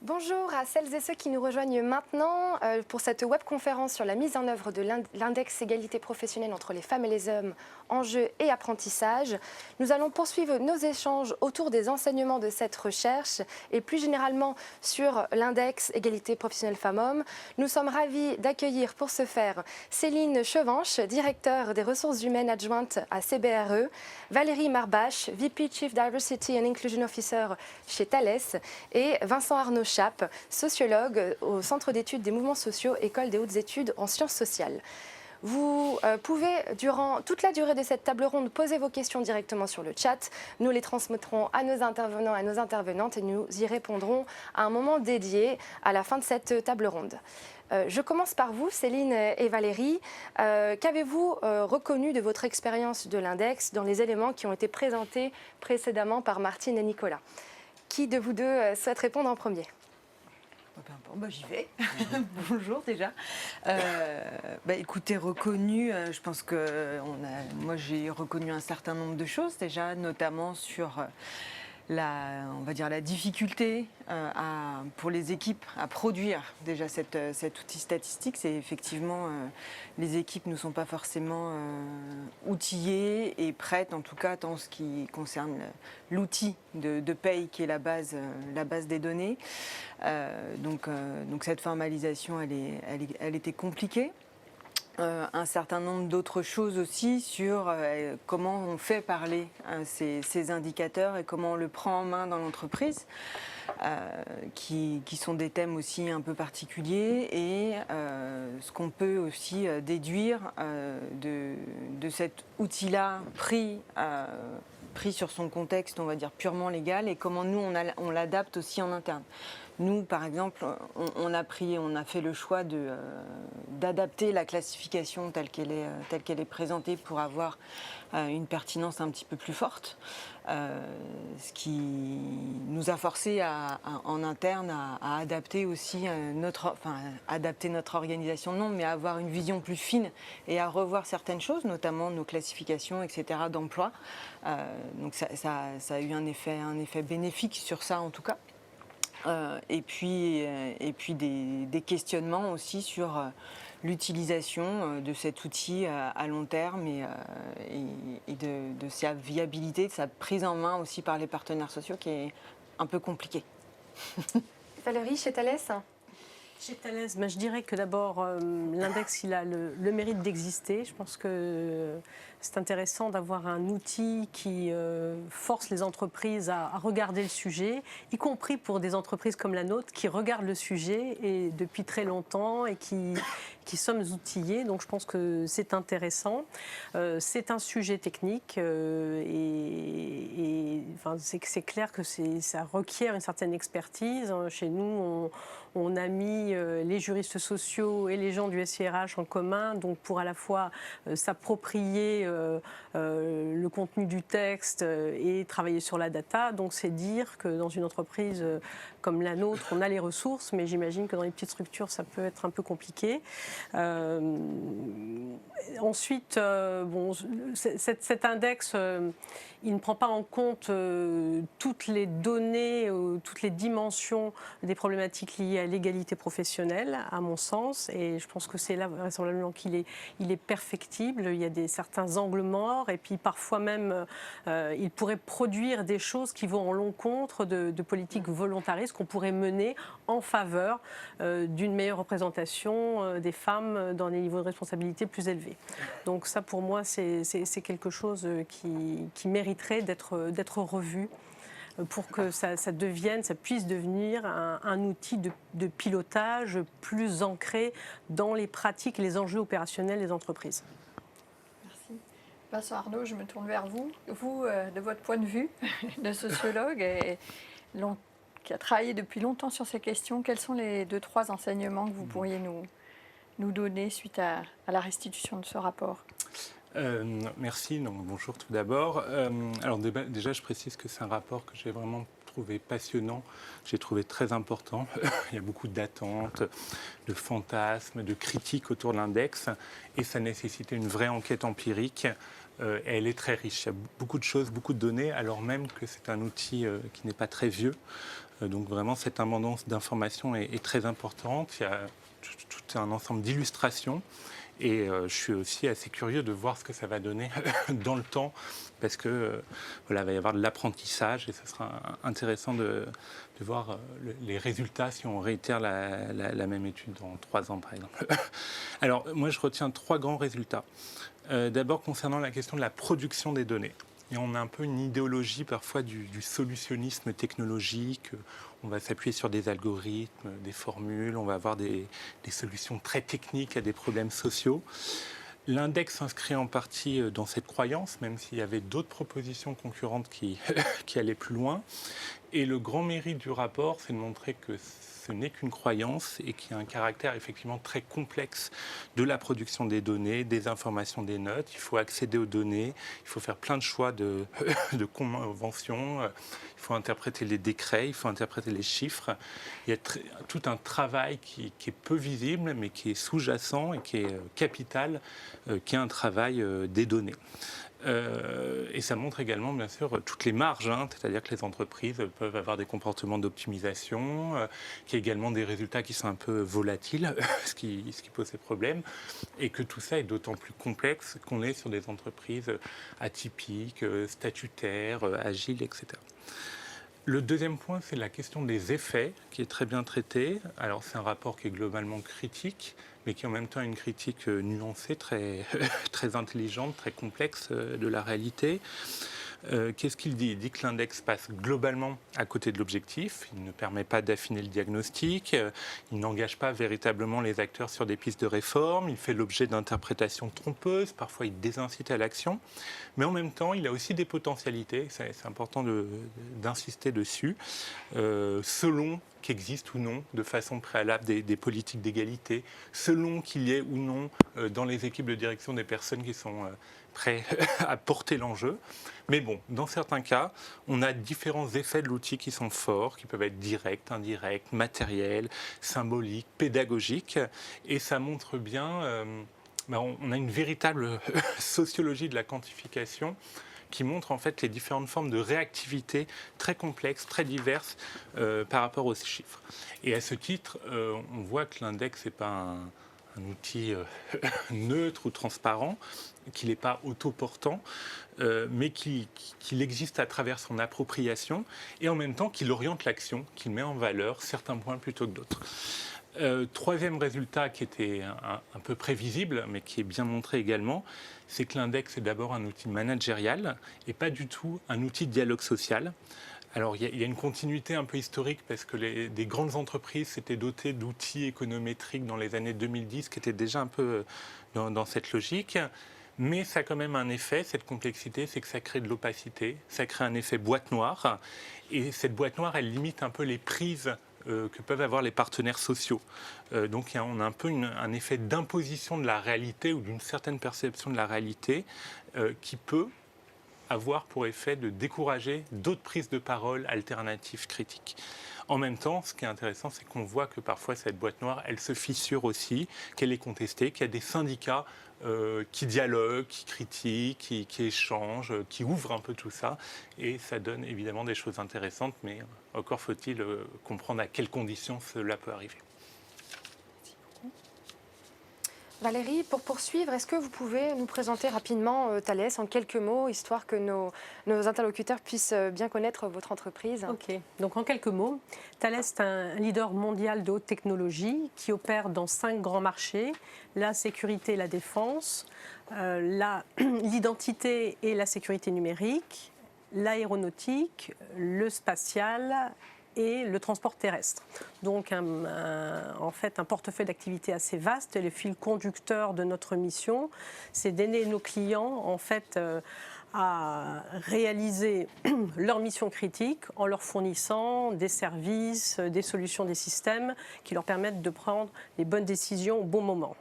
Bonjour à celles et ceux qui nous rejoignent maintenant pour cette webconférence sur la mise en œuvre de l'index égalité professionnelle entre les femmes et les hommes, enjeux et apprentissage. Nous allons poursuivre nos échanges autour des enseignements de cette recherche et plus généralement sur l'index égalité professionnelle femmes-hommes. Nous sommes ravis d'accueillir pour ce faire Céline Chevanche, directeur des ressources humaines adjointe à CBRE, Valérie Marbache, VP Chief Diversity and Inclusion Officer chez Thales et Vincent Arnaud-Chape, sociologue au Centre d'études des mouvements sociaux, École des hautes études en sciences sociales. Vous pouvez, durant toute la durée de cette table ronde, poser vos questions directement sur le chat. Nous les transmettrons à nos intervenants et à nos intervenantes et nous y répondrons à un moment dédié à la fin de cette table ronde. Je commence par vous, Céline et Valérie. Qu'avez-vous reconnu de votre expérience de l'index dans les éléments qui ont été présentés précédemment par Martine et Nicolas? Qui de vous deux souhaite répondre en premier? Bon, j'y vais. Bonjour déjà. Écoutez, reconnu, je pense que moi j'ai reconnu un certain nombre de choses déjà, notamment sur on va dire la difficulté pour les équipes à produire déjà cet outil statistique. C'est effectivement, les équipes ne sont pas forcément outillées et prêtes, en tout cas en ce qui concerne l'outil de paye qui est la base des données. Donc cette formalisation, elle était compliquée. Un certain nombre d'autres choses aussi sur comment on fait parler ces indicateurs et comment on le prend en main dans l'entreprise, qui sont des thèmes aussi un peu particuliers et ce qu'on peut aussi déduire de cet outil-là pris sur son contexte, on va dire purement légal, et comment nous on l'adapte aussi en interne. Nous, par exemple, on a fait le choix d'adapter la classification telle qu'elle est présentée pour avoir une pertinence un petit peu plus forte, ce qui nous a forcé en interne à adapter aussi adapter notre organisation, non, mais à avoir une vision plus fine et à revoir certaines choses, notamment nos classifications, etc., d'emploi. Donc ça a eu un effet bénéfique sur ça en tout cas. Et puis des questionnements aussi sur l'utilisation de cet outil à long terme et de sa viabilité, de sa prise en main aussi par les partenaires sociaux qui est un peu compliquée. Valérie, chez Thales? Chez Thales, je dirais que d'abord, l'index, il a le mérite d'exister. Je pense que c'est intéressant d'avoir un outil qui force les entreprises à regarder le sujet, y compris pour des entreprises comme la nôtre qui regardent le sujet et depuis très longtemps et qui sommes outillés. Donc je pense que c'est intéressant. C'est un sujet technique c'est clair que ça requiert une certaine expertise. Chez nous, on a mis les juristes sociaux et les gens du SIRH en commun, donc pour à la fois s'approprier le contenu du texte et travailler sur la data. Donc c'est dire que dans une entreprise comme la nôtre, on a les ressources, mais j'imagine que dans les petites structures, ça peut être un peu compliqué. Ensuite, cet index, il ne prend pas en compte toutes les données, toutes les dimensions des problématiques liées à l'égalité professionnelle, à mon sens, et je pense que c'est là vraisemblablement qu'il est perfectible. Il y a certains angles morts, et puis parfois même, il pourrait produire des choses qui vont en l'encontre de politiques volontaristes qu'on pourrait mener en faveur d'une meilleure représentation des femmes dans des niveaux de responsabilité plus élevés. Donc ça, pour moi, c'est quelque chose qui mériterait d'être revu pour que ça puisse devenir un outil de pilotage plus ancré dans les pratiques et les enjeux opérationnels des entreprises. Merci. Vincent Arnaud, je me tourne vers vous. Vous, de votre point de vue de sociologue qui a travaillé depuis longtemps sur ces questions, quels sont les 2-3 enseignements que vous pourriez nous donner suite à la restitution de ce rapport? Merci, donc bonjour tout d'abord. Alors déjà, je précise que c'est un rapport que j'ai vraiment trouvé passionnant, j'ai trouvé très important. Il y a beaucoup d'attentes, de fantasmes, de critiques autour de l'index et ça nécessitait une vraie enquête empirique. Elle est très riche, il y a beaucoup de choses, beaucoup de données, alors même que c'est un outil qui n'est pas très vieux. Donc vraiment, cette abondance d'informations est très importante. Il y a tout un ensemble d'illustrations. Et je suis aussi assez curieux de voir ce que ça va donner dans le temps, parce que voilà, il va y avoir de l'apprentissage et ce sera intéressant de voir les résultats si on réitère la même étude dans 3 ans, par exemple. Alors, moi, je retiens 3 grands résultats. D'abord, concernant la question de la production des données. Et on a un peu une idéologie parfois du solutionnisme technologique. On va s'appuyer sur des algorithmes, des formules, on va avoir des solutions très techniques à des problèmes sociaux. L'index s'inscrit en partie dans cette croyance, même s'il y avait d'autres propositions concurrentes qui allaient plus loin. Et le grand mérite du rapport, c'est de montrer que ce n'est qu'une croyance et qu'il y a un caractère effectivement très complexe de la production des données, des informations, des notes. Il faut accéder aux données, il faut faire plein de choix de conventions, il faut interpréter les décrets, il faut interpréter les chiffres. Il y a tout un travail qui est peu visible, mais qui est sous-jacent et qui est capital, qui est un travail des données. Et ça montre également, bien sûr, toutes les marges, c'est-à-dire que les entreprises peuvent avoir des comportements d'optimisation, qu'il y a également des résultats qui sont un peu volatiles, ce qui pose des problèmes, et que tout ça est d'autant plus complexe qu'on est sur des entreprises atypiques, statutaires, agiles, etc. Le deuxième point, c'est la question des effets, qui est très bien traité. Alors, c'est un rapport qui est globalement critique, mais qui est en même temps une critique nuancée, très, très intelligente, très complexe de la réalité. Qu'est-ce qu'il dit ? Il dit que l'index passe globalement à côté de l'objectif, il ne permet pas d'affiner le diagnostic, il n'engage pas véritablement les acteurs sur des pistes de réforme, il fait l'objet d'interprétations trompeuses, parfois il désincite à l'action, mais en même temps il a aussi des potentialités, c'est important d'insister dessus, selon qu'existent ou non de façon préalable des politiques d'égalité, selon qu'il y ait ou non dans les équipes de direction des personnes qui sont prêts à porter l'enjeu. Mais bon, dans certains cas, on a différents effets de l'outil qui sont forts, qui peuvent être directs, indirects, matériels, symboliques, pédagogiques, et ça montre bien, on a une véritable sociologie de la quantification qui montre en fait les différentes formes de réactivité très complexes, très diverses par rapport aux chiffres. Et à ce titre, on voit que l'index n'est pas un outil neutre ou transparent, qu'il n'est pas autoportant, mais qu'il existe à travers son appropriation et en même temps qu'il oriente l'action, qu'il met en valeur certains points plutôt que d'autres. Troisième résultat qui était un peu prévisible, mais qui est bien montré également, c'est que l'index est d'abord un outil managérial et pas du tout un outil de dialogue social. Alors, il y a une continuité un peu historique parce que des grandes entreprises s'étaient dotées d'outils économétriques dans les années 2010 qui étaient déjà un peu dans cette logique. Mais ça a quand même un effet, cette complexité, c'est que ça crée de l'opacité, ça crée un effet boîte noire. Et cette boîte noire, elle limite un peu les prises que peuvent avoir les partenaires sociaux. Donc on a un peu un effet d'imposition de la réalité ou d'une certaine perception de la réalité qui peut avoir pour effet de décourager d'autres prises de parole alternatives critiques. En même temps, ce qui est intéressant, c'est qu'on voit que parfois cette boîte noire, elle se fissure aussi, qu'elle est contestée, qu'il y a des syndicats qui dialoguent, qui critiquent, qui échangent, qui ouvrent un peu tout ça. Et ça donne évidemment des choses intéressantes, mais encore faut-il comprendre à quelles conditions cela peut arriver. Valérie, pour poursuivre, est-ce que vous pouvez nous présenter rapidement Thales en quelques mots, histoire que nos interlocuteurs puissent bien connaître votre entreprise ? Ok, donc en quelques mots, Thales est un leader mondial de haute technologie qui opère dans 5 grands marchés, la sécurité et la défense, l'identité et la sécurité numérique, l'aéronautique, le spatial et le transport terrestre. Donc en fait un portefeuille d'activités assez vaste. Et le fil conducteur de notre mission, c'est d'aider nos clients en fait à réaliser leur mission critique en leur fournissant des services, des solutions, des systèmes qui leur permettent de prendre les bonnes décisions au bon moment.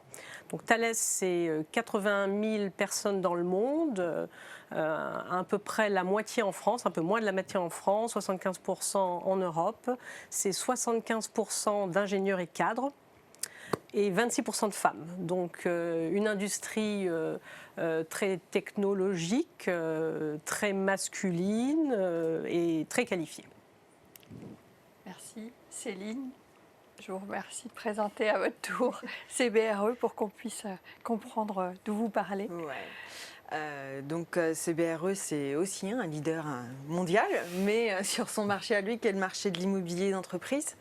Donc Thales, c'est 81 000 personnes dans le monde, à peu près la moitié en France, un peu moins de la moitié en France, 75% en Europe. C'est 75% d'ingénieurs et cadres et 26% de femmes. Donc une industrie très technologique, très masculine et très qualifiée. Merci. Céline, je vous remercie de présenter à votre tour CBRE pour qu'on puisse comprendre d'où vous parlez. Donc CBRE, c'est aussi un leader mondial, mais sur son marché à lui, qui est le marché de l'immobilier d'entreprise,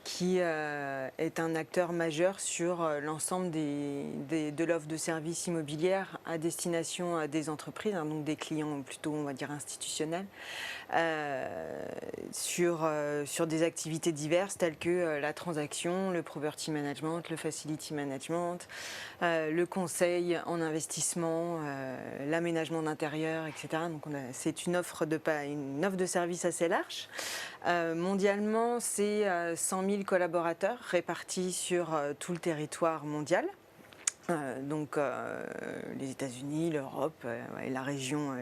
qui est un acteur majeur sur l'ensemble de l'offre de services immobilières à destination des entreprises, hein, donc des clients plutôt, on va dire, institutionnels, sur des activités diverses telles que la transaction, le property management, le facility management, le conseil en investissement, l'aménagement d'intérieur, etc. Donc c'est une offre de services assez large. Mondialement, c'est 100 000 collaborateurs répartis sur tout le territoire mondial. Donc les États-Unis, l'Europe et la région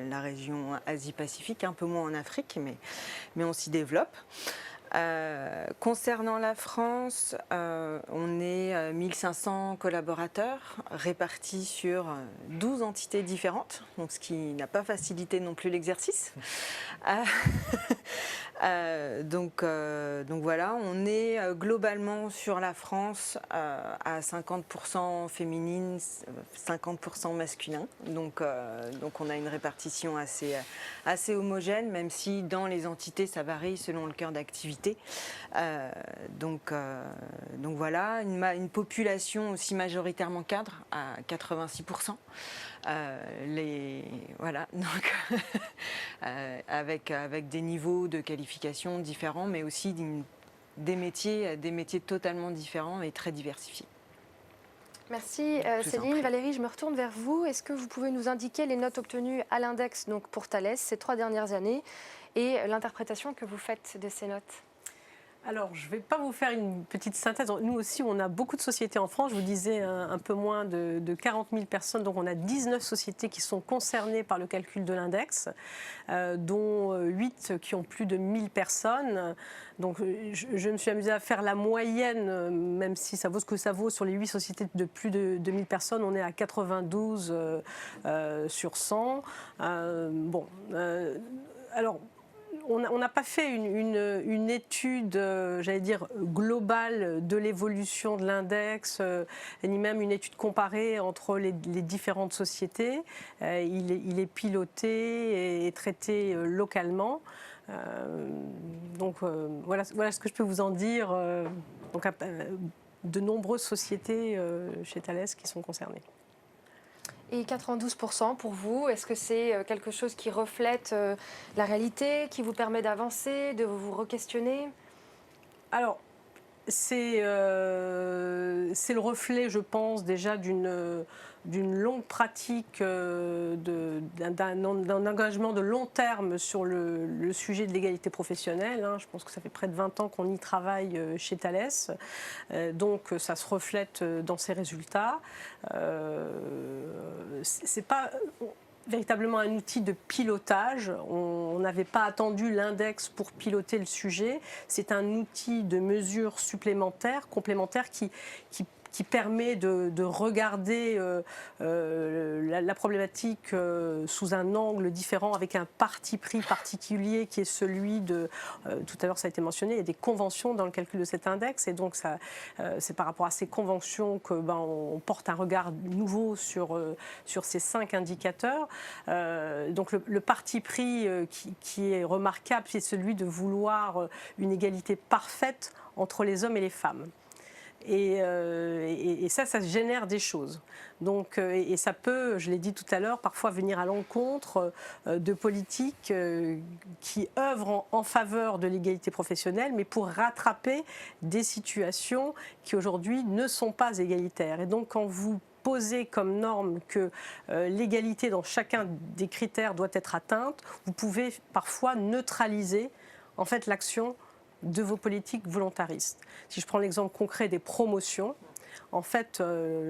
Asie-Pacifique, un peu moins en Afrique, mais on s'y développe. Concernant la France, on est 1500 collaborateurs répartis sur 12 entités différentes, donc ce qui n'a pas facilité non plus l'exercice. Donc voilà, on est globalement sur la France à 50% féminine, 50% masculin. Donc on a une répartition assez homogène, même si dans les entités ça varie selon le cœur d'activité. Donc voilà, une population aussi majoritairement cadre à 86%. Voilà, donc avec des niveaux de qualification différents, mais aussi des métiers totalement différents et très diversifiés. Merci Céline. Valérie, je me retourne vers vous. Est-ce que vous pouvez nous indiquer les notes obtenues à l'index donc pour Thales ces 3 dernières années et l'interprétation que vous faites de ces notes? Alors, je ne vais pas vous faire une petite synthèse. Nous aussi, on a beaucoup de sociétés en France. Je vous disais un peu moins de 40 000 personnes. Donc, on a 19 sociétés qui sont concernées par le calcul de l'index, dont 8 qui ont plus de 1000 personnes. Donc, je me suis amusée à faire la moyenne, même si ça vaut ce que ça vaut, sur les 8 sociétés de plus de 1000 personnes. On est à 92 sur 100. Alors, on n'a pas fait une étude, j'allais dire, globale de l'évolution de l'index, ni même une étude comparée entre les différentes sociétés. Il est piloté et traité localement. Voilà ce que je peux vous en dire. Donc, de nombreuses sociétés chez Thales qui sont concernées. Et 92% pour vous, est-ce que c'est quelque chose qui reflète la réalité, qui vous permet d'avancer, de vous re-questionner? Alors, c'est le reflet, je pense, déjà d'une longue pratique, d'un engagement de long terme sur le sujet de l'égalité professionnelle. Je pense que ça fait près de 20 ans qu'on y travaille chez Thales. Donc ça se reflète dans ces résultats. C'est pas véritablement un outil de pilotage. On n'avait pas attendu l'index pour piloter le sujet. C'est un outil de mesure supplémentaire, complémentaire, qui permet de regarder la problématique sous un angle différent, avec un parti pris particulier qui est celui de, tout à l'heure ça a été mentionné, il y a des conventions dans le calcul de cet index, et donc c'est par rapport à ces conventions que on porte un regard nouveau sur ces 5 indicateurs. Donc le parti pris qui est remarquable, c'est celui de vouloir une égalité parfaite entre les hommes et les femmes. Et ça génère des choses. Donc, et ça peut, je l'ai dit tout à l'heure, parfois venir à l'encontre de politiques qui œuvrent en faveur de l'égalité professionnelle, mais pour rattraper des situations qui aujourd'hui ne sont pas égalitaires. Et donc, quand vous posez comme norme que l'égalité dans chacun des critères doit être atteinte, vous pouvez parfois neutraliser en fait l'action de vos politiques volontaristes. Si je prends l'exemple concret des promotions, en fait,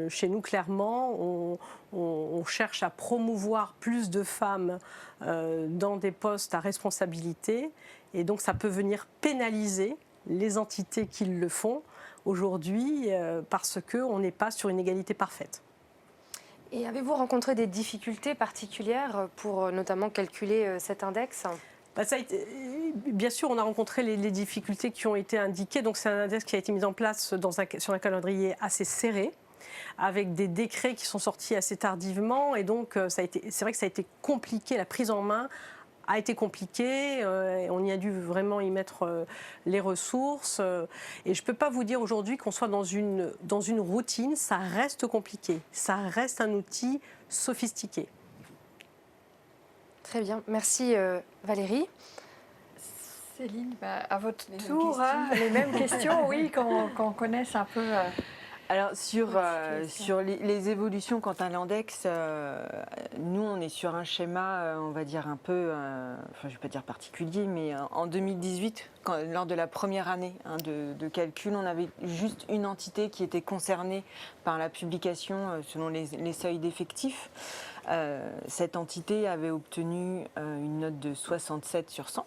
chez nous, clairement, on cherche à promouvoir plus de femmes dans des postes à responsabilité, et donc ça peut venir pénaliser les entités qui le font aujourd'hui parce qu'on n'est pas sur une égalité parfaite. Et avez-vous rencontré des difficultés particulières pour notamment calculer cet index ? Bien sûr, on a rencontré les difficultés qui ont été indiquées. Donc, c'est un index qui a été mis en place sur un calendrier assez serré, avec des décrets qui sont sortis assez tardivement. Et donc, c'est vrai que ça a été compliqué. La prise en main a été compliquée. On y a dû vraiment y mettre les ressources. Et je ne peux pas vous dire aujourd'hui qu'on soit dans une routine. Ça reste compliqué. Ça reste un outil sophistiqué. Très bien. Merci Valérie. Céline, à votre tour, les mêmes questions, oui, qu'on connaisse un peu. Alors sur les évolutions quant à l'index, nous on est sur un schéma, on va dire un peu, je ne vais pas dire particulier, mais en 2018, lors de la première année de calcul, on avait juste une entité qui était concernée par la publication selon les seuils d'effectifs. Cette entité avait obtenu une note de 67 sur 100.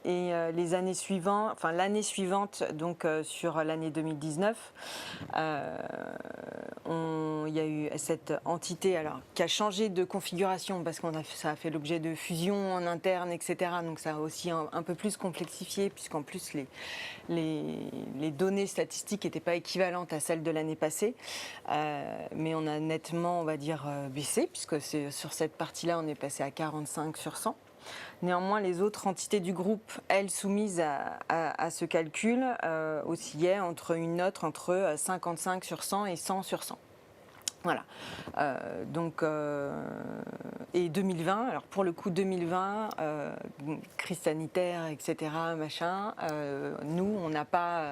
Les années suivantes, enfin l'année suivante, donc sur l'année 2019, il y a eu cette entité qui a changé de configuration parce que ça a fait l'objet de fusions en interne, etc. Donc ça a aussi un peu plus complexifié puisqu'en plus les données statistiques n'étaient pas équivalentes à celles de l'année passée. Mais on a nettement, on va dire, baissé puisque sur cette partie-là, on est passé à 45 sur 100. Néanmoins, les autres entités du groupe, elles soumises à ce calcul, oscillaient entre une note entre 55 sur 100 et 100 sur 100. Voilà. Et 2020, alors pour le coup 2020, crise sanitaire, etc., machin, nous, on n'a pas,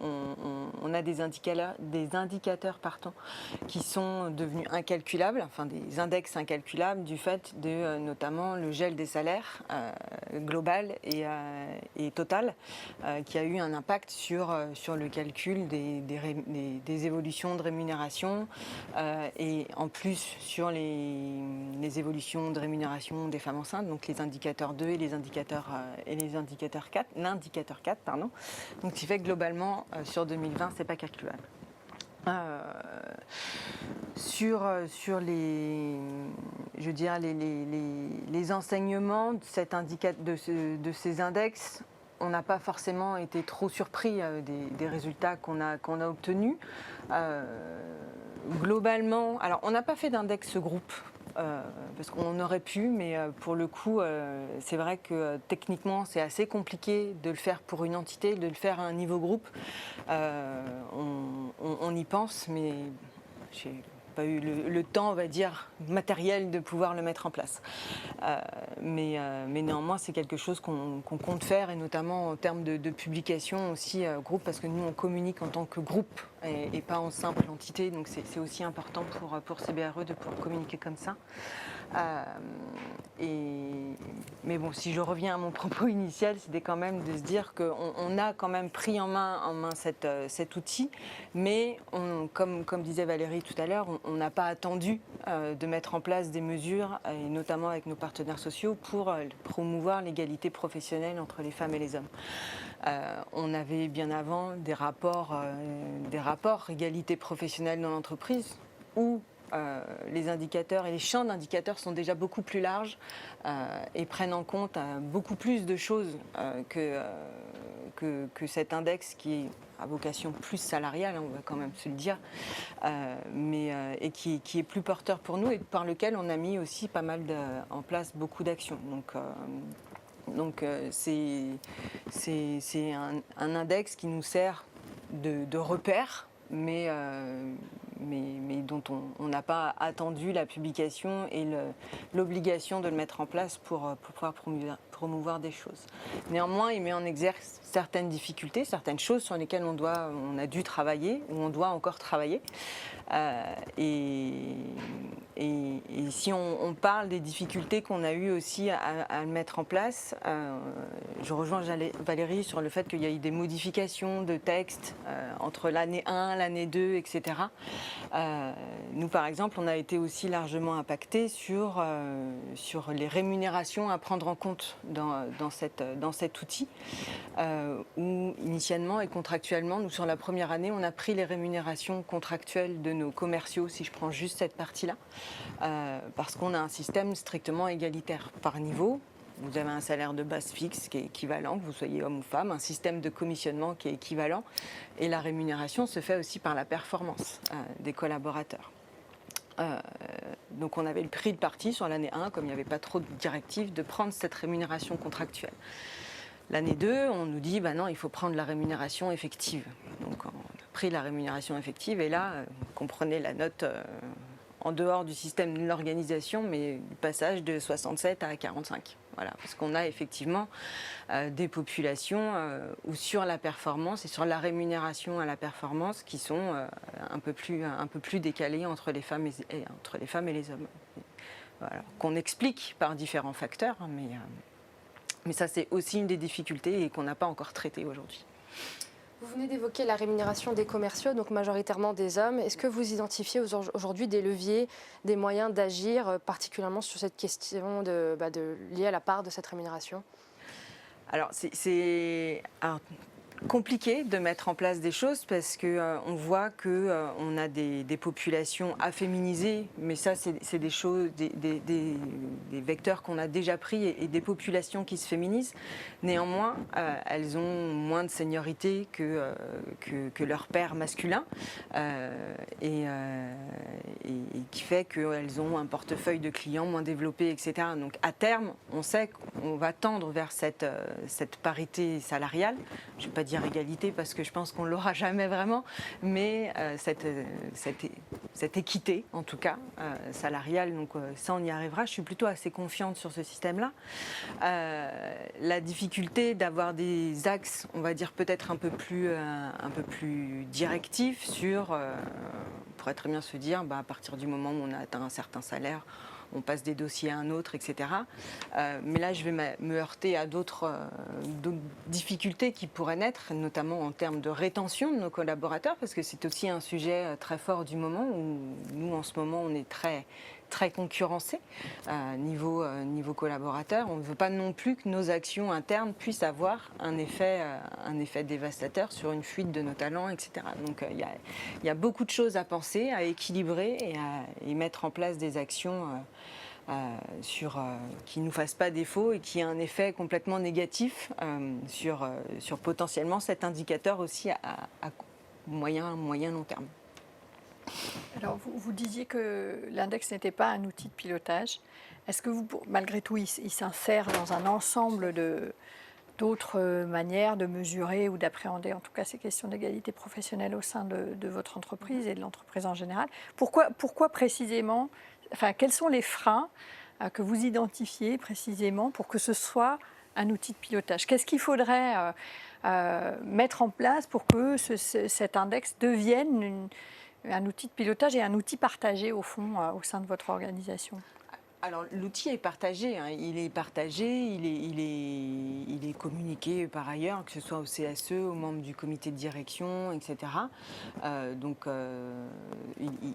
on a des indicateurs qui sont devenus incalculables, enfin des index incalculables du fait de notamment le gel des salaires global et total, qui a eu un impact sur le calcul des évolutions de rémunération. Et en plus sur les évolutions de rémunération des femmes enceintes, donc les indicateurs 2 et les indicateurs 4, l'indicateur 4, pardon. Donc ce qui fait que globalement sur 2020, c'est pas calculable. Sur les enseignements de ces index, on n'a pas forcément été trop surpris des résultats qu'on a obtenus. Globalement, alors on n'a pas fait d'index groupe parce qu'on aurait pu, mais pour le coup, c'est vrai que techniquement, c'est assez compliqué de le faire pour une entité, de le faire à un niveau groupe. On y pense, mais j'ai pas eu le temps, on va dire, matériel de pouvoir le mettre en place. Mais néanmoins, c'est quelque chose qu'on compte faire, et notamment en termes de publication aussi groupe, parce que nous, on communique en tant que groupe et pas en simple entité, donc c'est aussi important pour CBRE de pouvoir communiquer comme ça. Mais bon, si je reviens à mon propos initial, c'était quand même de se dire qu'on a quand même pris en main cet outil, mais comme disait Valérie tout à l'heure, on n'a pas attendu de mettre en place des mesures, et notamment avec nos partenaires sociaux, pour promouvoir l'égalité professionnelle entre les femmes et les hommes. On avait bien avant des rapports égalité professionnelle dans l'entreprise, où les indicateurs et les champs d'indicateurs sont déjà beaucoup plus larges et prennent en compte beaucoup plus de choses que cet index qui est à vocation plus salariale, on va quand même se le dire, et qui est plus porteur pour nous et par lequel on a mis aussi pas mal en place beaucoup d'actions. Donc c'est un index qui nous sert de repère, mais dont on n'a pas attendu la publication et l'obligation de le mettre en place pour pouvoir promouvoir des choses. Néanmoins, il met en exergue certaines difficultés, certaines choses sur lesquelles on a dû travailler ou on doit encore travailler. Et si on parle des difficultés qu'on a eues aussi à le mettre en place, je rejoins Valérie sur le fait qu'il y a eu des modifications de texte entre l'année 1, l'année 2, etc. Nous, par exemple, on a été aussi largement impactés sur les rémunérations à prendre en compte dans cet outil, où initialement et contractuellement, nous, sur la première année, on a pris les rémunérations contractuelles de nos commerciaux, si je prends juste cette partie-là, parce qu'on a un système strictement égalitaire par niveau. vous avez un salaire de base fixe qui est équivalent, que vous soyez homme ou femme, un système de commissionnement qui est équivalent, et la rémunération se fait aussi par la performance des collaborateurs. Donc on avait pris le parti sur l'année 1, comme il n'y avait pas trop de directives, de prendre cette rémunération contractuelle. L'année 2, on nous dit non, il faut prendre la rémunération effective. Donc on a pris la rémunération effective et là, vous comprenez la note en dehors du système de l'organisation, mais du passage de 67 à 45. Voilà, parce qu'on a effectivement des populations où sur la performance et sur la rémunération à la performance qui sont un peu plus décalées entre les femmes et les hommes. Voilà, qu'on explique par différents facteurs, mais ça c'est aussi une des difficultés et qu'on n'a pas encore traité aujourd'hui. Vous venez d'évoquer la rémunération des commerciaux, donc majoritairement des hommes. Est-ce que vous identifiez aujourd'hui des leviers, des moyens d'agir, particulièrement sur cette question liée à la part de cette rémunération ? Alors, c'est compliqué de mettre en place des choses parce qu'on voit qu'on a des populations afféminisées, mais ça, c'est des choses, des vecteurs qu'on a déjà pris et des populations qui se féminisent. Néanmoins, elles ont moins de seniorité que leur père masculin et qui fait qu'elles ont un portefeuille de clients moins développé, etc. Donc, à terme, on sait qu'on va tendre vers cette parité salariale. Je ne vais pas dire égalité parce que je pense qu'on ne l'aura jamais vraiment, mais cette équité, en tout cas, salariale, donc ça on y arrivera. Je suis plutôt assez confiante sur ce système-là. La difficulté d'avoir des axes, on va dire peut-être un peu plus directifs sur, on pourrait très bien se dire, à partir du moment où on a atteint un certain salaire, on passe des dossiers à un autre, etc. Mais là, je vais me heurter à d'autres difficultés qui pourraient naître, notamment en termes de rétention de nos collaborateurs, parce que c'est aussi un sujet très fort du moment, où nous, en ce moment, on est très concurrencés niveau collaborateur. On ne veut pas non plus que nos actions internes puissent avoir un effet dévastateur sur une fuite de nos talents, etc. Donc il y a beaucoup de choses à penser, à équilibrer et mettre en place des actions qui ne nous fassent pas défaut et qui aient un effet complètement négatif sur potentiellement cet indicateur aussi à moyen long terme. Alors, vous disiez que l'index n'était pas un outil de pilotage. Est-ce que malgré tout, il s'insère dans un ensemble d'autres manières de mesurer ou d'appréhender, en tout cas, ces questions d'égalité professionnelle au sein de votre entreprise et de l'entreprise en général ? Pourquoi précisément, quels sont les freins que vous identifiez précisément pour que ce soit un outil de pilotage ? Qu'est-ce qu'il faudrait mettre en place pour que cet index devienne un outil de pilotage et un outil partagé au fond au sein de votre organisation? Alors l'outil est partagé, il est partagé, il est communiqué par ailleurs, que ce soit au CSE, aux membres du comité de direction, etc. Donc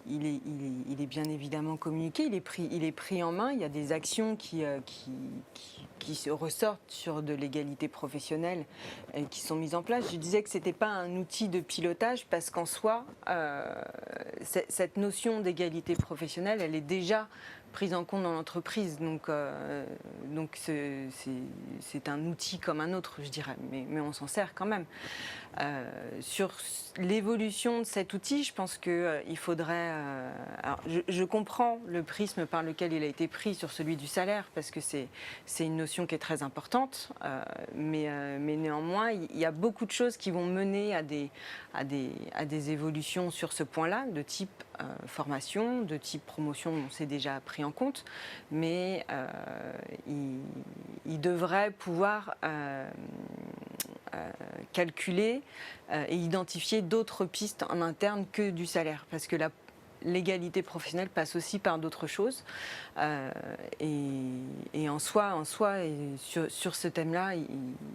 il est bien évidemment communiqué, il est pris en main. Il y a des actions qui se ressortent sur de l'égalité professionnelle et qui sont mises en place. Je disais que ce n'était pas un outil de pilotage parce qu'en soi, cette notion d'égalité professionnelle, elle est déjà prise en compte dans l'entreprise. Donc c'est un outil comme un autre, je dirais, mais on s'en sert quand même. Sur l'évolution de cet outil, je pense qu'il faudrait... alors je comprends le prisme par lequel il a été pris sur celui du salaire, parce que c'est une notion qui est très importante, mais néanmoins, il y a beaucoup de choses qui vont mener à des évolutions sur ce point-là, de type formation, de type promotion, on s'est déjà pris en compte, mais il devrait pouvoir calculer et identifier d'autres pistes en interne que du salaire, parce que l'égalité professionnelle passe aussi par d'autres choses, et en soi et sur ce thème-là, il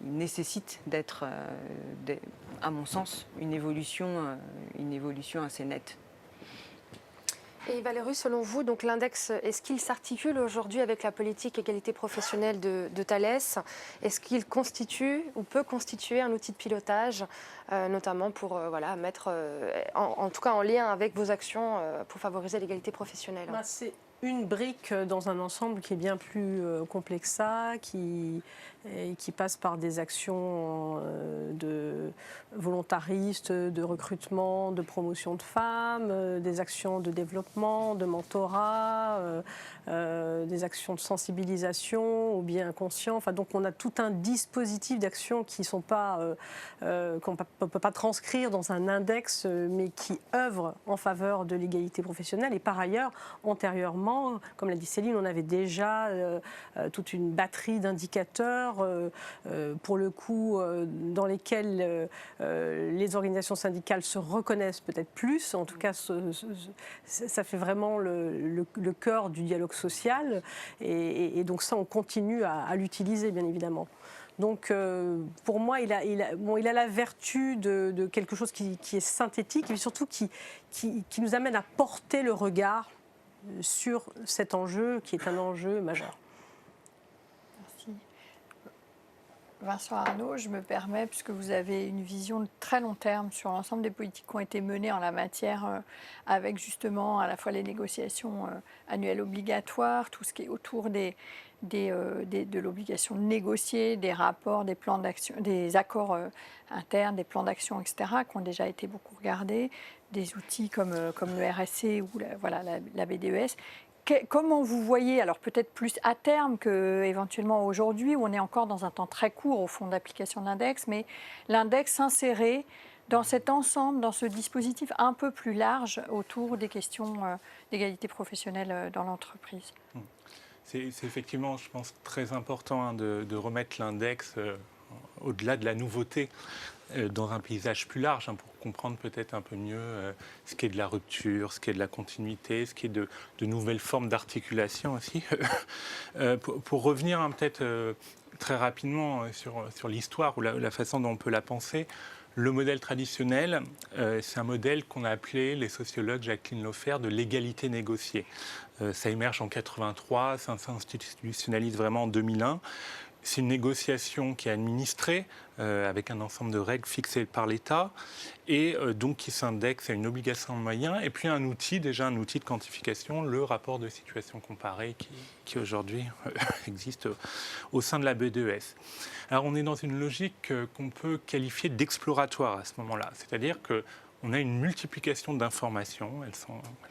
nécessite d'être, à mon sens, une évolution assez nette. Et Valérie, selon vous, donc l'index, est-ce qu'il s'articule aujourd'hui avec la politique égalité professionnelle de Thales ? Est-ce qu'il constitue ou peut constituer un outil de pilotage, notamment pour mettre, en tout cas en lien avec vos actions pour favoriser l'égalité professionnelle ? une brique dans un ensemble qui est bien plus complexe que ça, qui passe par des actions de volontaristes, de recrutement, de promotion de femmes, des actions de développement, de mentorat, des actions de sensibilisation ou bien inconscient. Enfin, donc on a tout un dispositif d'actions qui sont pas qu'on ne peut pas transcrire dans un index, mais qui œuvrent en faveur de l'égalité professionnelle. Et par ailleurs, antérieurement, comme l'a dit Céline, on avait déjà toute une batterie d'indicateurs, pour le coup, dans lesquels les organisations syndicales se reconnaissent peut-être plus. En tout cas, ça fait vraiment le cœur du dialogue social. Et donc ça, on continue à l'utiliser, bien évidemment. Donc, pour moi, il a la vertu de quelque chose qui est synthétique et surtout qui nous amène à porter le regard sur cet enjeu qui est un enjeu majeur. Merci. Vincent Arnaud, je me permets, puisque vous avez une vision de très long terme sur l'ensemble des politiques qui ont été menées en la matière, avec justement à la fois les négociations annuelles obligatoires, tout ce qui est autour de l'obligation de négocier, des rapports, des plans d'action, des accords internes, des plans d'action, etc., qui ont déjà été beaucoup regardés, des outils comme le RSC ou la BDES. Comment vous voyez, alors peut-être plus à terme qu'éventuellement aujourd'hui, où on est encore dans un temps très court au fond d'application de l'index, mais l'index s'insérer dans cet ensemble, dans ce dispositif un peu plus large autour des questions d'égalité professionnelle dans l'entreprise? C'est effectivement, je pense, très important de remettre l'index au-delà de la nouveauté dans un paysage plus large, pour comprendre peut-être un peu mieux ce qu'est de la rupture, ce qu'est de la continuité, ce qu'est de nouvelles formes d'articulation aussi. Pour revenir peut-être très rapidement sur l'histoire ou la façon dont on peut la penser, le modèle traditionnel, c'est un modèle qu'on a appelé, les sociologues Jacqueline Laufer, de l'égalité négociée. Ça émerge en 1983, ça s'institutionnalise vraiment en 2001. C'est une négociation qui est administrée avec un ensemble de règles fixées par l'État et donc qui s'indexe à une obligation de moyens et puis un outil de quantification, le rapport de situation comparée qui aujourd'hui existe au sein de la BDES. Alors on est dans une logique qu'on peut qualifier d'exploratoire à ce moment-là, c'est-à-dire que on a une multiplication d'informations, elles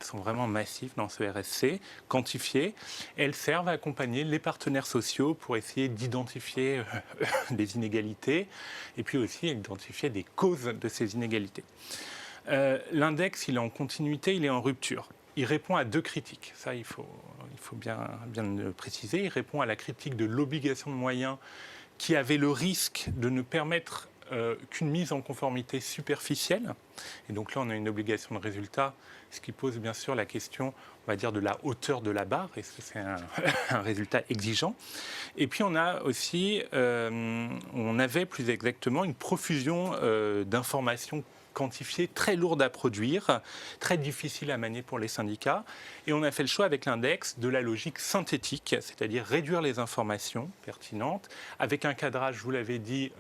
sont vraiment massives dans ce RSC, quantifiées. Elles servent à accompagner les partenaires sociaux pour essayer d'identifier les inégalités et puis aussi identifier des causes de ces inégalités. L'index, il est en continuité, il est en rupture. Il répond à deux critiques, ça il faut bien le préciser. Il répond à la critique de l'obligation de moyens qui avait le risque de ne permettre qu'une mise en conformité superficielle. Et donc là, on a une obligation de résultat, ce qui pose bien sûr la question, on va dire, de la hauteur de la barre. Est-ce que c'est un résultat exigeant? Et puis on a aussi, on avait plus exactement une profusion d'informations quantifiées, très lourdes à produire, très difficiles à manier pour les syndicats. Et on a fait le choix avec l'index de la logique synthétique, c'est-à-dire réduire les informations pertinentes, avec un cadrage, je vous l'avais dit,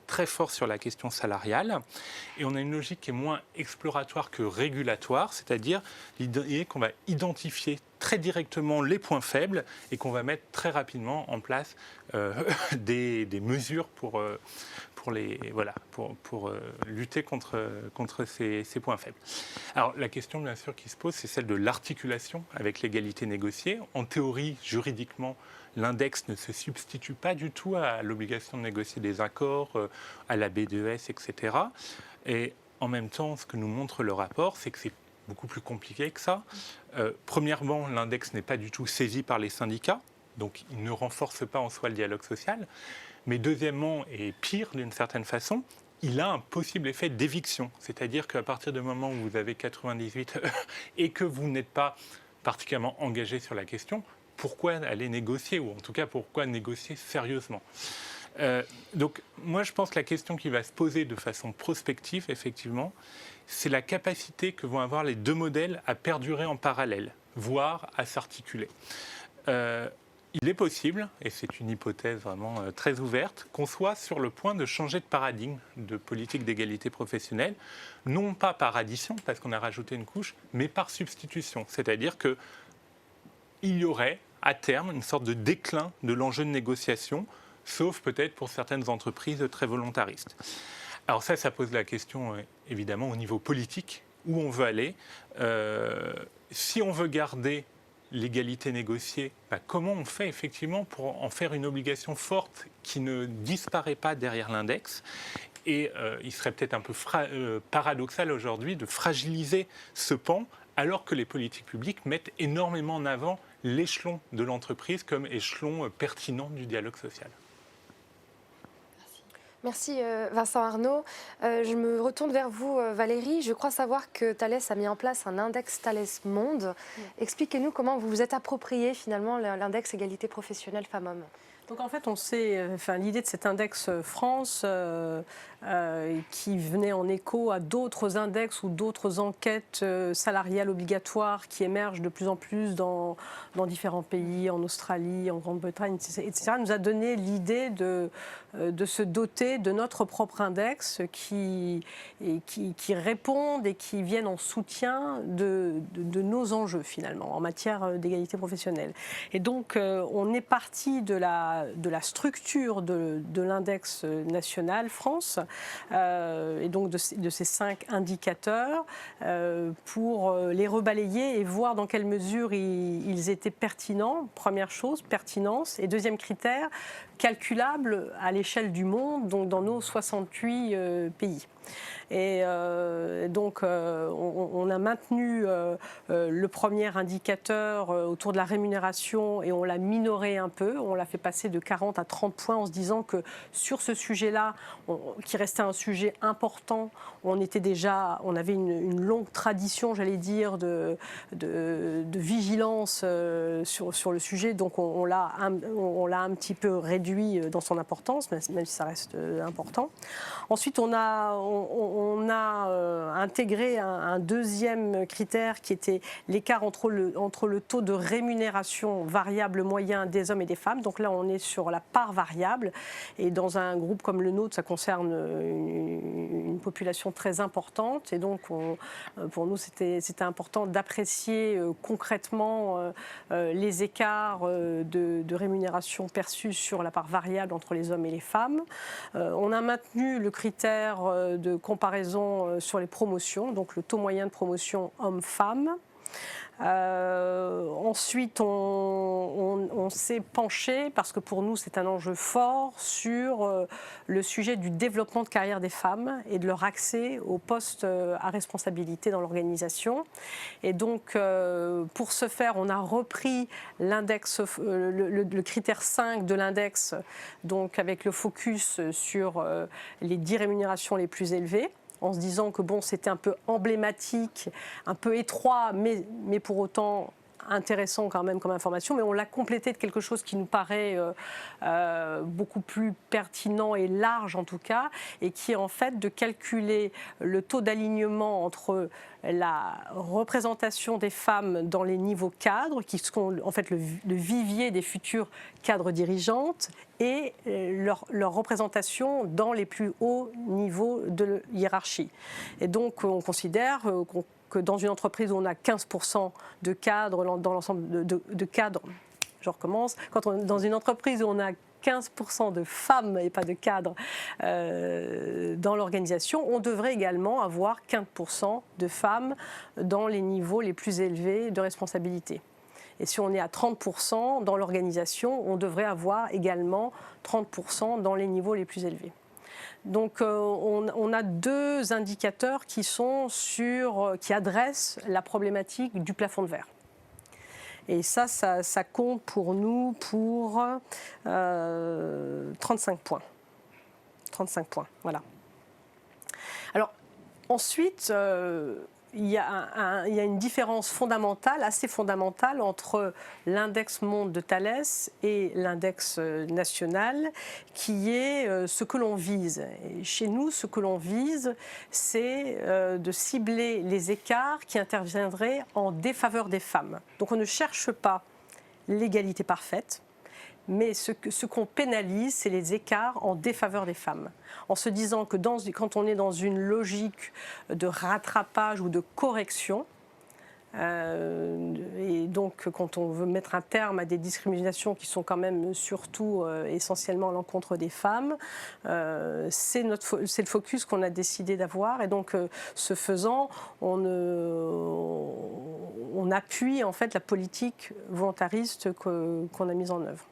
très fort sur la question salariale. Et on a une logique qui est moins exploratoire que régulatoire, c'est-à-dire l'idée qu'on va identifier très directement les points faibles et qu'on va mettre très rapidement en place des mesures pour lutter contre ces points faibles. Alors la question bien sûr qui se pose, c'est celle de l'articulation avec l'égalité négociée. En théorie, juridiquement, l'index ne se substitue pas du tout à l'obligation de négocier des accords, à la BDES, etc. Et en même temps, ce que nous montre le rapport, c'est que c'est beaucoup plus compliqué que ça. Premièrement, l'index n'est pas du tout saisi par les syndicats, donc il ne renforce pas en soi le dialogue social. Mais deuxièmement, et pire d'une certaine façon, il a un possible effet d'éviction. C'est-à-dire qu'à partir du moment où vous avez 98 et que vous n'êtes pas particulièrement engagé sur la question, pourquoi aller négocier, ou en tout cas pourquoi négocier sérieusement? Donc moi je pense que la question qui va se poser de façon prospective, effectivement, c'est la capacité que vont avoir les deux modèles à perdurer en parallèle, voire à s'articuler. Il est possible, et c'est une hypothèse vraiment très ouverte, qu'on soit sur le point de changer de paradigme de politique d'égalité professionnelle, non pas par addition, parce qu'on a rajouté une couche, mais par substitution. C'est-à-dire que il y aurait à terme une sorte de déclin de l'enjeu de négociation, sauf peut-être pour certaines entreprises très volontaristes. Alors ça pose la question évidemment au niveau politique, où on veut aller. Si on veut garder l'égalité négociée, comment on fait effectivement pour en faire une obligation forte qui ne disparaît pas derrière l'index ? Et il serait peut-être un peu paradoxal aujourd'hui de fragiliser ce pan alors que les politiques publiques mettent énormément en avant l'échelon de l'entreprise comme échelon pertinent du dialogue social. Merci Vincent Arnaud. Je me retourne vers vous Valérie. Je crois savoir que Thales a mis en place un index Thales Monde. Expliquez-nous comment vous vous êtes approprié finalement l'index égalité professionnelle femmes-hommes. Donc en fait, l'idée de cet index France qui venait en écho à d'autres index ou d'autres enquêtes salariales obligatoires qui émergent de plus en plus dans différents pays, en Australie, en Grande-Bretagne, etc., nous a donné l'idée de se doter de notre propre index qui répondent et qui viennent en soutien de nos enjeux finalement en matière d'égalité professionnelle. Et donc on est parti de la structure de l'index national France et donc de ces 5 indicateurs pour les rebalayer et voir dans quelle mesure ils étaient pertinents. Première chose, pertinence. Et deuxième critère, calculable à l'échelle du monde, donc dans nos 68 pays. Et donc on a maintenu le premier indicateur autour de la rémunération et on l'a minoré un peu, on l'a fait passer de 40 à 30 points en se disant que sur ce sujet-là, qui restait un sujet important, on avait une longue tradition, j'allais dire, de vigilance sur le sujet, donc on l'a un petit peu réduit dans son importance, même si ça reste important. Ensuite, on a intégré un deuxième critère qui était l'écart entre le taux de rémunération variable moyen des hommes et des femmes. Donc là, on est sur la part variable. Et dans un groupe comme le nôtre, ça concerne une population très importante. Et donc, pour nous, c'était important d'apprécier concrètement les écarts de rémunération perçus sur la part variable entre les hommes et les femmes. On a maintenu le critère de comparaison sur les promotions, donc le taux moyen de promotion homme-femme. Ensuite, on s'est penché, parce que pour nous c'est un enjeu fort, sur le sujet du développement de carrière des femmes et de leur accès aux postes à responsabilité dans l'organisation. Et donc, pour ce faire, on a repris l'index, le critère 5 de l'index, donc avec le focus sur les 10 rémunérations les plus élevées, en se disant que c'était un peu emblématique, un peu étroit, mais pour autant intéressant quand même comme information, mais on l'a complété de quelque chose qui nous paraît beaucoup plus pertinent et large en tout cas, et qui est en fait de calculer le taux d'alignement entre la représentation des femmes dans les niveaux cadres, qui sont en fait le vivier des futures cadres dirigeantes, et leur représentation dans les plus hauts niveaux de hiérarchie. Et donc on considère que dans une entreprise où on a 15% de cadres, dans l'ensemble de cadres, je recommence, dans une entreprise où on a 15% de femmes et pas de cadres dans l'organisation, on devrait également avoir 15% de femmes dans les niveaux les plus élevés de responsabilité. Et si on est à 30% dans l'organisation, on devrait avoir également 30% dans les niveaux les plus élevés. Donc on a 2 indicateurs qui adressent la problématique du plafond de verre. Et ça compte pour nous pour 35 points. 35 points, voilà. Alors ensuite, il y a une différence fondamentale, assez fondamentale, entre l'index monde de Thales et l'index national, qui est ce que l'on vise. Et chez nous, ce que l'on vise, c'est de cibler les écarts qui interviendraient en défaveur des femmes. Donc on ne cherche pas l'égalité parfaite, mais ce qu'on pénalise, c'est les écarts en défaveur des femmes. En se disant que quand on est dans une logique de rattrapage ou de correction, Et donc, quand on veut mettre un terme à des discriminations qui sont quand même surtout essentiellement à l'encontre des femmes, c'est le focus qu'on a décidé d'avoir. Et donc, ce faisant, on appuie en fait la politique volontariste qu'on a mise en œuvre.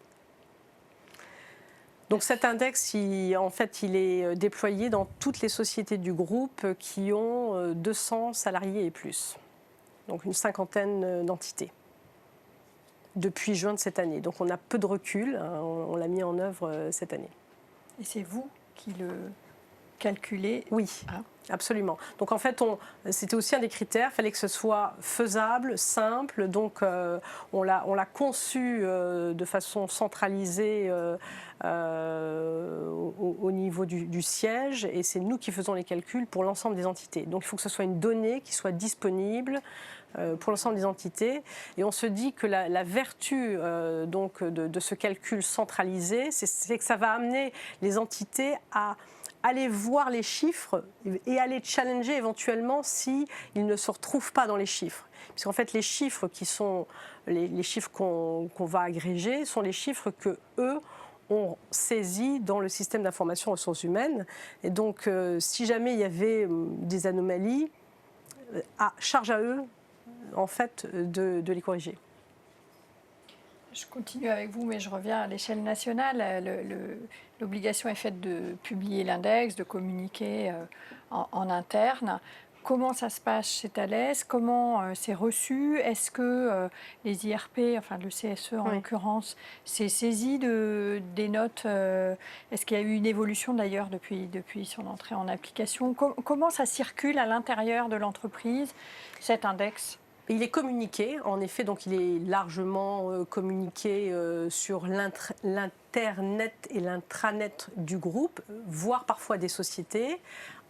Donc cet index, il est déployé dans toutes les sociétés du groupe qui ont 200 salariés et plus. Donc une cinquantaine d'entités depuis juin de cette année. Donc on a peu de recul, hein, on l'a mis en œuvre cette année. Et c'est vous qui le calculez? Oui. Ah. Absolument. Donc en fait, c'était aussi un des critères, il fallait que ce soit faisable, simple. Donc on l'a conçu de façon centralisée au niveau du siège, et c'est nous qui faisons les calculs pour l'ensemble des entités. Donc il faut que ce soit une donnée qui soit disponible pour l'ensemble des entités. Et on se dit que la vertu donc de ce calcul centralisé, c'est que ça va amener les entités à aller voir les chiffres et aller challenger éventuellement s'ils ne se retrouvent pas dans les chiffres. Parce qu'en fait, les chiffres qui sont les chiffres qu'on va agréger sont les chiffres que eux ont saisis dans le système d'information ressources humaines. Et donc, si jamais il y avait des anomalies, charge à eux, en fait, de les corriger. Je continue avec vous, mais je reviens à l'échelle nationale. L'obligation est faite de publier l'index, de communiquer en interne. Comment ça se passe chez Thales? Comment c'est reçu? Est-ce que les IRP, enfin le CSE en l'occurrence, s'est saisi des notes? Est-ce qu'il y a eu une évolution d'ailleurs depuis son entrée en application? Comment ça circule à l'intérieur de l'entreprise, cet index? Il est communiqué, en effet, donc il est largement communiqué sur l'internet et l'intranet du groupe, voire parfois des sociétés,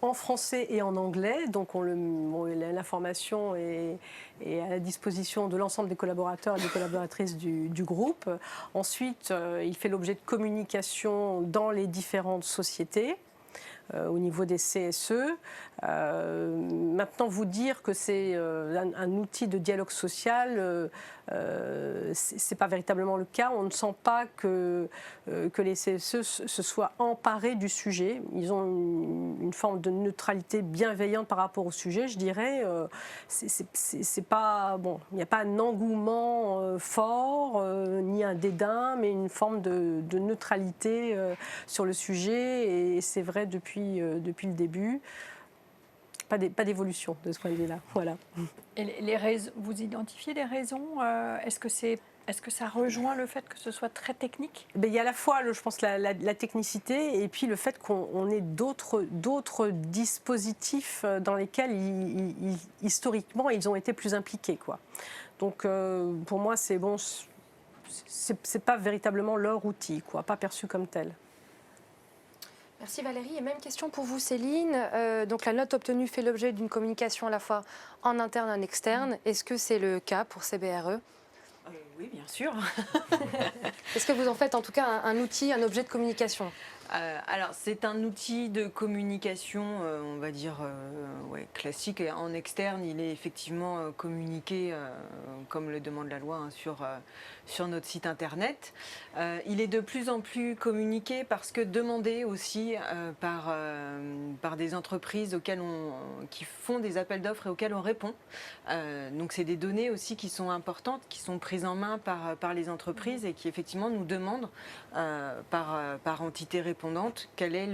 en français et en anglais. Donc l'information est à la disposition de l'ensemble des collaborateurs et des collaboratrices du groupe. Ensuite, il fait l'objet de communication dans les différentes sociétés. Au niveau des CSE. Maintenant, vous dire que c'est un outil de dialogue social, c'est pas véritablement le cas. On ne sent pas que les CSE se soient emparés du sujet. Ils ont une forme de neutralité bienveillante par rapport au sujet, je dirais. C'est pas bon. Il n'y a pas un engouement fort, ni un dédain, mais une forme de neutralité sur le sujet. Et c'est vrai depuis le début. Pas d'évolution de ce point de vue-là. Voilà. Et vous identifiez des raisons? Est-ce que ça rejoint le fait que ce soit très technique? Il y a à la fois, je pense, la technicité et puis le fait qu'on ait d'autres dispositifs dans lesquels historiquement ils ont été plus impliqués, quoi. Donc pour moi, c'est bon, c'est pas véritablement leur outil, quoi, pas perçu comme tel. Merci Valérie. Et même question pour vous Céline. Donc la note obtenue fait l'objet d'une communication à la fois en interne et en externe. Est-ce que c'est le cas pour CBRE? Oui, bien sûr. Est-ce que vous en faites en tout cas un outil, un objet de communication? Alors, c'est un outil de communication, on va dire, classique. Et en externe, il est effectivement communiqué, comme le demande la loi, hein, sur notre site internet. Il est de plus en plus communiqué parce que demandé aussi par des entreprises qui font des appels d'offres et auxquels on répond. Donc, c'est des données aussi qui sont importantes, qui sont prises en main par les entreprises et qui effectivement nous demandent par entité répondante quel est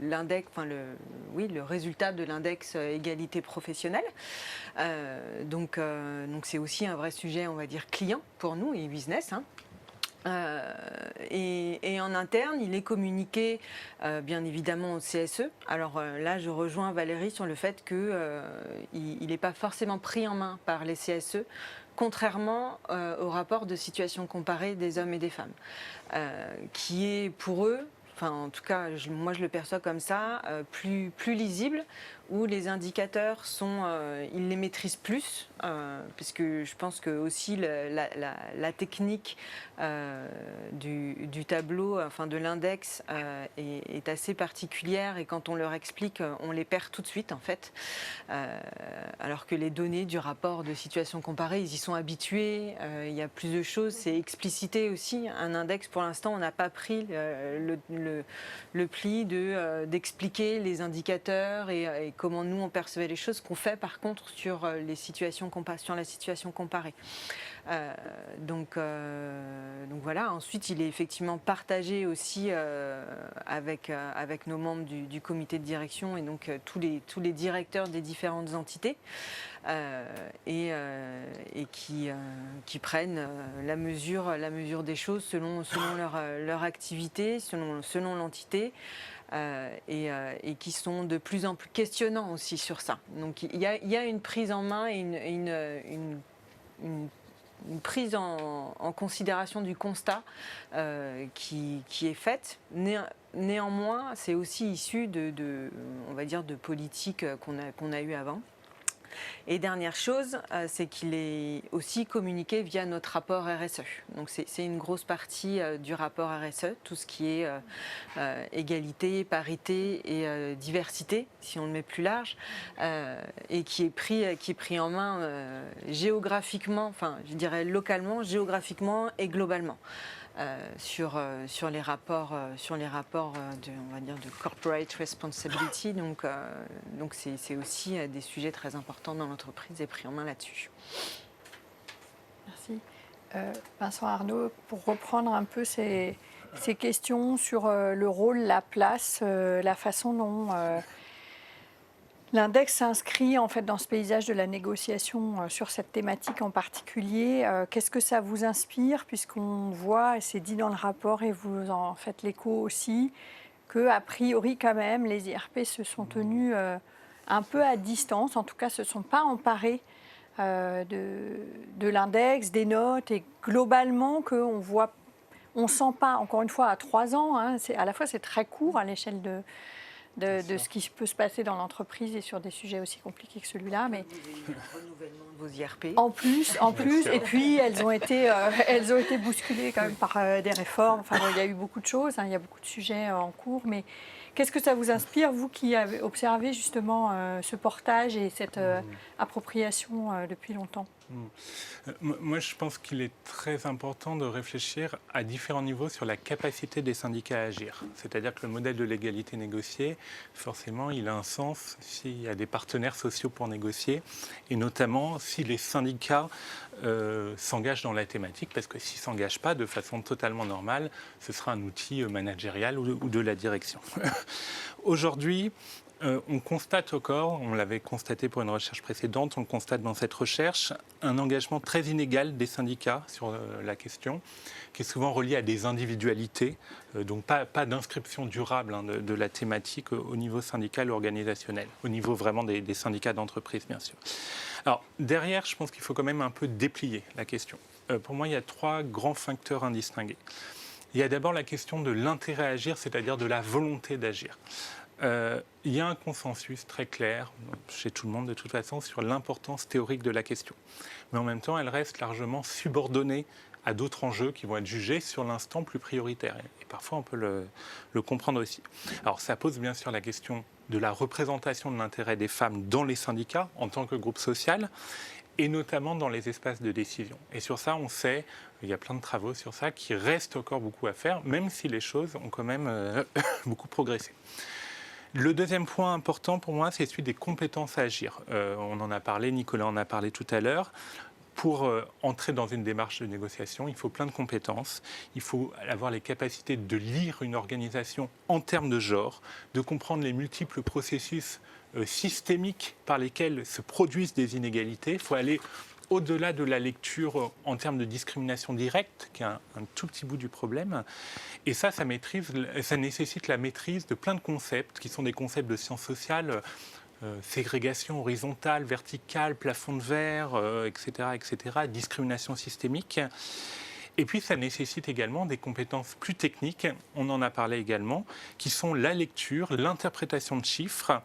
l'index, le résultat de l'index égalité professionnelle. Donc c'est aussi un vrai sujet, on va dire, client pour nous et business. Hein. Et en interne, il est communiqué bien évidemment au CSE. Alors là, je rejoins Valérie sur le fait qu'il n'est pas forcément pris en main par les CSE, contrairement au rapport de situation comparée des hommes et des femmes, qui est pour eux enfin en tout cas moi je le perçois comme ça, plus lisible, où les indicateurs ils les maîtrisent plus, puisque je pense que aussi la technique du tableau, enfin de l'index, est assez particulière, et quand on leur explique, on les perd tout de suite en fait, alors que les données du rapport de situation comparée, ils y sont habitués, il y a plus de choses, c'est explicité aussi. Un index, pour l'instant, on n'a pas pris le pli d'expliquer les indicateurs et comment nous on percevait les choses, qu'on fait par contre sur la situation comparée. Donc voilà. Ensuite, il est effectivement partagé aussi avec nos membres du comité de direction, et donc tous les directeurs des différentes entités, et qui prennent la mesure des choses selon leur activité, selon l'entité. Et qui sont de plus en plus questionnants aussi sur ça. Donc il y a une prise en main et une prise en considération du constat qui est faite. Néanmoins, c'est aussi issu on va dire, de politiques qu'on a eues avant. Et dernière chose, c'est qu'il est aussi communiqué via notre rapport RSE. Donc c'est une grosse partie du rapport RSE, tout ce qui est égalité, parité et diversité, si on le met plus large, et qui est pris en main géographiquement, enfin je dirais localement, géographiquement et globalement. Sur les rapports on va dire de corporate responsibility, donc c'est aussi des sujets très importants dans l'entreprise et pris en main là-dessus. Merci. Vincent Arnaud, pour reprendre un peu ces questions sur le rôle, la place, la façon dont l'index s'inscrit en fait dans ce paysage de la négociation sur cette thématique en particulier. Qu'est-ce que ça vous inspire, puisqu'on voit, et c'est dit dans le rapport et vous en faites l'écho aussi, qu'a priori quand même les IRP se sont tenus un peu à distance, en tout cas se sont pas emparés de l'index, des notes, et globalement qu'on voit, on sent pas, encore une fois à 3 ans, hein, à la fois c'est très court à l'échelle de ce qui peut se passer dans l'entreprise et sur des sujets aussi compliqués que celui-là. Mais le renouvellement de vos IRP. En plus, et puis elles ont été bousculées quand même par des réformes. Enfin, bon, il y a eu beaucoup de choses, hein, il y a beaucoup de sujets en cours. Mais qu'est-ce que ça vous inspire, vous qui avez observé justement ce portage et cette appropriation depuis longtemps ? Moi, je pense qu'il est très important de réfléchir à différents niveaux sur la capacité des syndicats à agir. C'est-à-dire que le modèle de l'égalité négociée, forcément, il a un sens s'il y a des partenaires sociaux pour négocier, et notamment si les syndicats s'engagent dans la thématique, parce que s'ils ne s'engagent pas de façon totalement normale, ce sera un outil managérial ou de la direction. Aujourd'hui, on constate encore, on l'avait constaté pour une recherche précédente, on le constate dans cette recherche, un engagement très inégal des syndicats sur la question, qui est souvent relié à des individualités, donc pas d'inscription durable de la thématique au niveau syndical ou organisationnel, au niveau vraiment des syndicats d'entreprise, bien sûr. Alors, derrière, je pense qu'il faut quand même un peu déplier la question. Pour moi, il y a 3 grands facteurs à distinguer. Il y a d'abord la question de l'intérêt à agir, c'est-à-dire de la volonté d'agir. Il y a un consensus très clair chez tout le monde de toute façon sur l'importance théorique de la question. Mais en même temps, elle reste largement subordonnée à d'autres enjeux qui vont être jugés sur l'instant plus prioritaires. Et parfois, on peut le comprendre aussi. Alors, ça pose bien sûr la question de la représentation de l'intérêt des femmes dans les syndicats en tant que groupe social, et notamment dans les espaces de décision. Et sur ça, on sait, il y a plein de travaux sur ça, qu'il reste encore beaucoup à faire, même si les choses ont quand même beaucoup progressé. Le deuxième point important pour moi, c'est celui des compétences à agir. On en a parlé, Nicolas en a parlé tout à l'heure. Pour entrer dans une démarche de négociation, il faut plein de compétences. Il faut avoir les capacités de lire une organisation en termes de genre, de comprendre les multiples processus systémiques par lesquels se produisent des inégalités. Il faut aller au-delà de la lecture en termes de discrimination directe, qui est un tout petit bout du problème. Et ça nécessite la maîtrise de plein de concepts, qui sont des concepts de sciences sociales, ségrégation horizontale, verticale, plafond de verre, etc., discrimination systémique. Et puis, ça nécessite également des compétences plus techniques, on en a parlé également, qui sont la lecture, l'interprétation de chiffres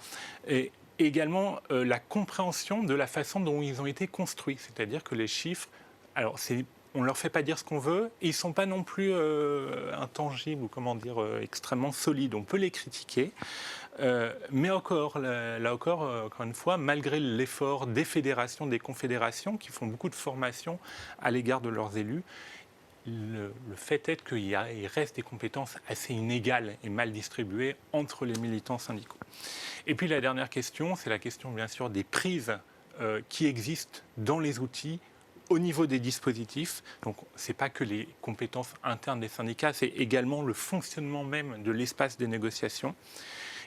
et également la compréhension de la façon dont ils ont été construits. C'est-à-dire que les chiffres, alors on ne leur fait pas dire ce qu'on veut, et ils ne sont pas non plus intangibles ou extrêmement solides. On peut les critiquer, mais encore une fois, malgré l'effort des fédérations, des confédérations qui font beaucoup de formation à l'égard de leurs élus, le fait est qu'il reste des compétences assez inégales et mal distribuées entre les militants syndicaux. Et puis la dernière question, c'est la question bien sûr des prises qui existent dans les outils au niveau des dispositifs. Donc ce n'est pas que les compétences internes des syndicats, c'est également le fonctionnement même de l'espace des négociations.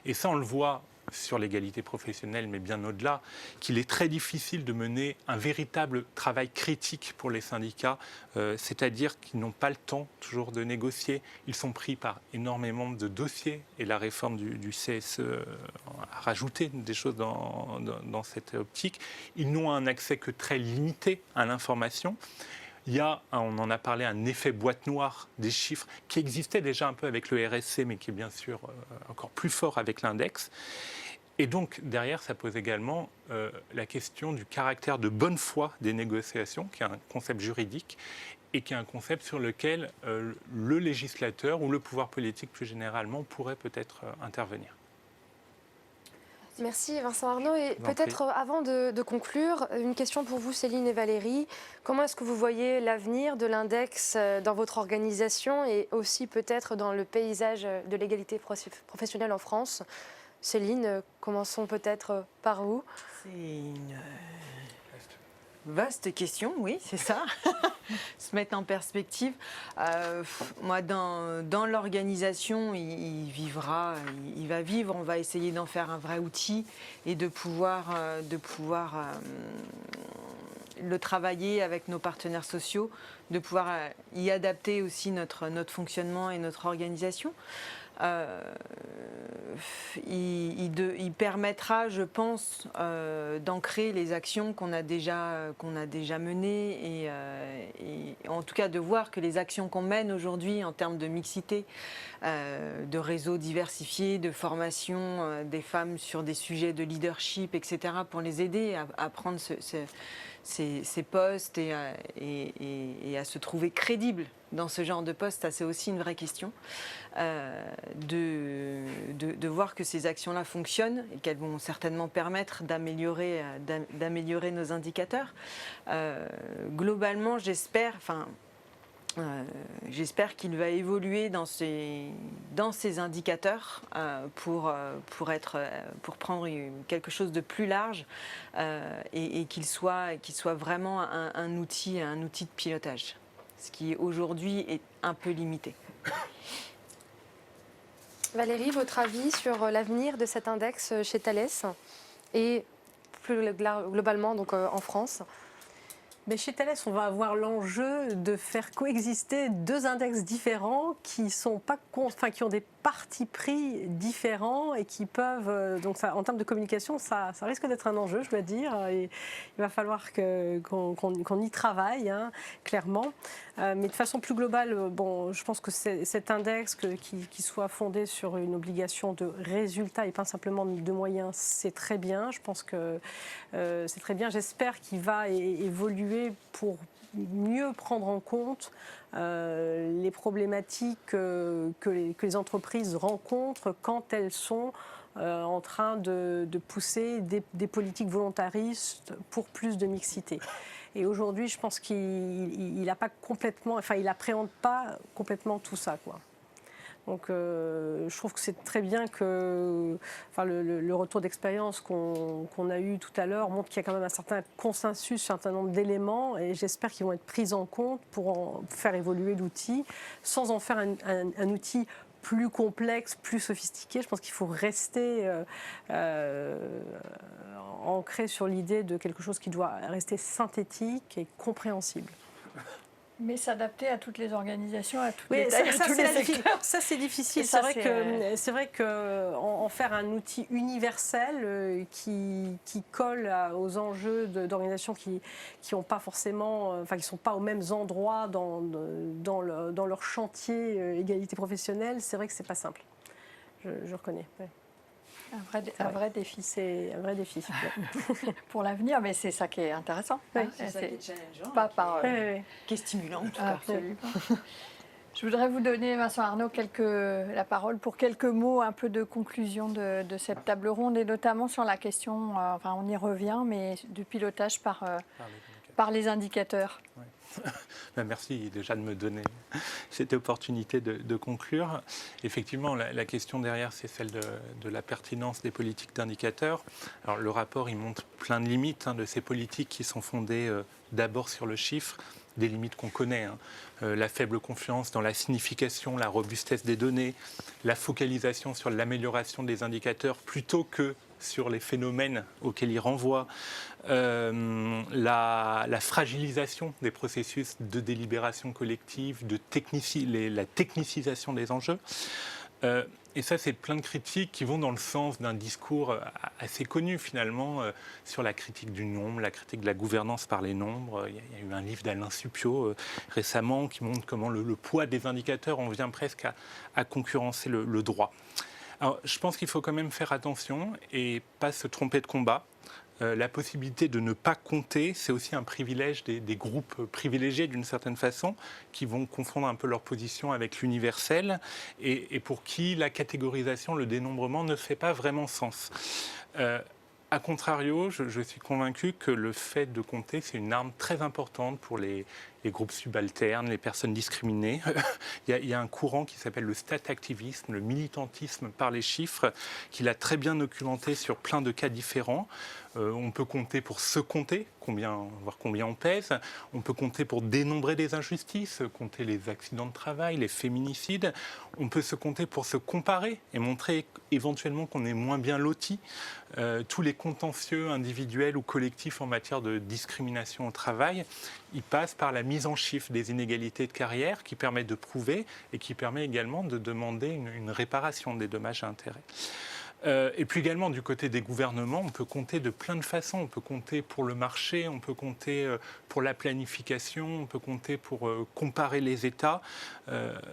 Et ça, on le voit sur l'égalité professionnelle, mais bien au-delà, qu'il est très difficile de mener un véritable travail critique pour les syndicats, c'est-à-dire qu'ils n'ont pas le temps toujours de négocier. Ils sont pris par énormément de dossiers et la réforme du CSE a rajouté des choses dans cette optique. Ils n'ont un accès que très limité à l'information. Il y a, on en a parlé, un effet boîte noire des chiffres qui existait déjà un peu avec le RSC, mais qui est bien sûr encore plus fort avec l'index. Et donc, derrière, ça pose également la question du caractère de bonne foi des négociations, qui est un concept juridique, et qui est un concept sur lequel le législateur ou le pouvoir politique plus généralement pourrait peut-être intervenir. Merci Vincent Arnaud. Et peut-être avant de conclure, une question pour vous Céline et Valérie. Comment est-ce que vous voyez l'avenir de l'index dans votre organisation et aussi peut-être dans le paysage de l'égalité professionnelle en France? Céline, commençons peut-être par vous. C'est une vaste question, oui, c'est ça. Se mettre en perspective. Moi, dans l'organisation, il va vivre. On va essayer d'en faire un vrai outil et de pouvoir le travailler avec nos partenaires sociaux, de pouvoir y adapter aussi notre fonctionnement et notre organisation. Il permettra, je pense, d'ancrer les actions qu'on a déjà menées et en tout cas de voir que les actions qu'on mène aujourd'hui en termes de mixité, de réseaux diversifiés, de formation des femmes sur des sujets de leadership, etc., pour les aider à prendre ces postes et à se trouver crédibles dans ce genre de poste, ça c'est aussi une vraie question, de voir que ces actions-là fonctionnent et qu'elles vont certainement permettre d'améliorer nos indicateurs. Globalement, j'espère qu'il va évoluer dans ces indicateurs pour prendre quelque chose de plus large et qu'il soit vraiment un outil de pilotage, ce qui aujourd'hui est un peu limité. Valérie, votre avis sur l'avenir de cet index chez Thales et plus globalement donc, en France? Mais chez Thales, on va avoir l'enjeu de faire coexister deux index différents qui ont des partis pris différents et qui peuvent, donc ça, en termes de communication, ça risque d'être un enjeu, je dois dire. Et il va falloir qu'on y travaille, hein, clairement. Mais de façon plus globale, je pense que cet index qui soit fondé sur une obligation de résultats et pas simplement de moyens, c'est très bien. Je pense que c'est très bien. J'espère qu'il va évoluer pour mieux prendre en compte les problématiques que les entreprises rencontrent quand elles sont en train de pousser des politiques volontaristes pour plus de mixité. Et aujourd'hui, je pense qu'il n'appréhende pas complètement tout ça, quoi. Donc je trouve que c'est très bien que le retour d'expérience qu'on a eu tout à l'heure montre qu'il y a quand même un certain consensus sur un certain nombre d'éléments et j'espère qu'ils vont être pris en compte pour en faire évoluer l'outil sans en faire un outil plus complexe, plus sophistiqué. Je pense qu'il faut rester ancré sur l'idée de quelque chose qui doit rester synthétique et compréhensible. Mais s'adapter à toutes les organisations, à toutes Oui, les tailles, à tous les secteurs. ça c'est difficile. Et ça, C'est vrai que en faire un outil universel qui colle aux enjeux d'organisations qui ont pas forcément, enfin qui sont pas aux mêmes endroits dans leur chantier égalité professionnelle, c'est vrai que c'est pas simple. Je reconnais. Ouais. Un vrai défi. C'est un vrai défi. Pour l'avenir, mais c'est ça qui est intéressant. Ouais, C'est ça qui est challengeant, Pas par... qui est stimulant en tout cas. Absolument. Je voudrais vous donner, Vincent Arnaud, la parole pour quelques mots, un peu de conclusion de cette table ronde, et notamment sur la question, enfin on y revient, mais du pilotage par les indicateurs. Ouais. Merci déjà de me donner cette opportunité de conclure. Effectivement, la question derrière, c'est celle de la pertinence des politiques d'indicateurs. Alors, le rapport, il montre plein de limites de ces politiques qui sont fondées d'abord sur le chiffre, des limites qu'on connaît. La faible confiance dans la signification, la robustesse des données, la focalisation sur l'amélioration des indicateurs plutôt que sur les phénomènes auxquels ils renvoient, la fragilisation des processus de délibération collective, la technicisation des enjeux. Et ça, c'est plein de critiques qui vont dans le sens d'un discours assez connu finalement sur la critique du nombre, la critique de la gouvernance par les nombres. Il y a eu un livre d'Alain Suppiot récemment qui montre comment le poids des indicateurs en vient presque à concurrencer le droit. Alors, je pense qu'il faut quand même faire attention et pas se tromper de combat. La possibilité de ne pas compter, c'est aussi un privilège des groupes privilégiés d'une certaine façon, qui vont confondre un peu leur position avec l'universel et pour qui la catégorisation, le dénombrement ne fait pas vraiment sens. A contrario, je suis convaincu que le fait de compter, c'est une arme très importante pour les groupes subalternes, les personnes discriminées. Il y a un courant qui s'appelle le stat-activisme, le militantisme par les chiffres, qui l'a très bien documenté sur plein de cas différents. On peut compter pour se compter, voir combien on pèse. On peut compter pour dénombrer des injustices, compter les accidents de travail, les féminicides. On peut se compter pour se comparer et montrer éventuellement qu'on est moins bien loti. Tous les contentieux individuels ou collectifs en matière de discrimination au travail, ils passent par la mise en chiffre des inégalités de carrière qui permet de prouver et qui permet également de demander une réparation des dommages et intérêts. Et puis également du côté des gouvernements, on peut compter de plein de façons. On peut compter pour le marché, on peut compter pour la planification, on peut compter pour comparer les États.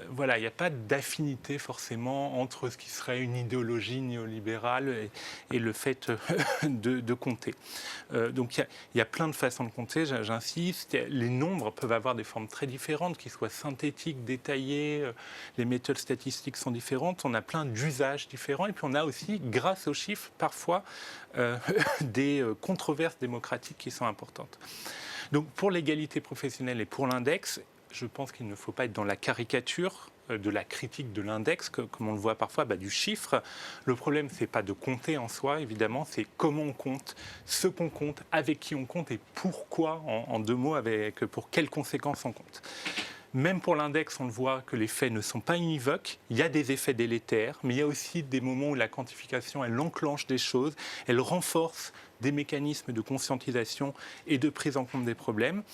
Voilà, il n'y a pas d'affinité forcément entre ce qui serait une idéologie néolibérale et le fait de compter. Donc il y a plein de façons de compter, j'insiste. Les nombres peuvent avoir des formes très différentes, qu'ils soient synthétiques, détaillés. Les méthodes statistiques sont différentes. On a plein d'usages différents. Et puis on a aussi, grâce aux chiffres, parfois des controverses démocratiques qui sont importantes. Donc pour l'égalité professionnelle et pour l'index, je pense qu'il ne faut pas être dans la caricature de la critique de l'index, comme on le voit parfois, du chiffre. Le problème, ce n'est pas de compter en soi, évidemment, c'est comment on compte, ce qu'on compte, avec qui on compte et pourquoi, en deux mots, pour quelles conséquences on compte. Même pour l'index, on le voit que les faits ne sont pas univoques. Il y a des effets délétères, mais il y a aussi des moments où la quantification, elle enclenche des choses, elle renforce des mécanismes de conscientisation et de prise en compte des problèmes.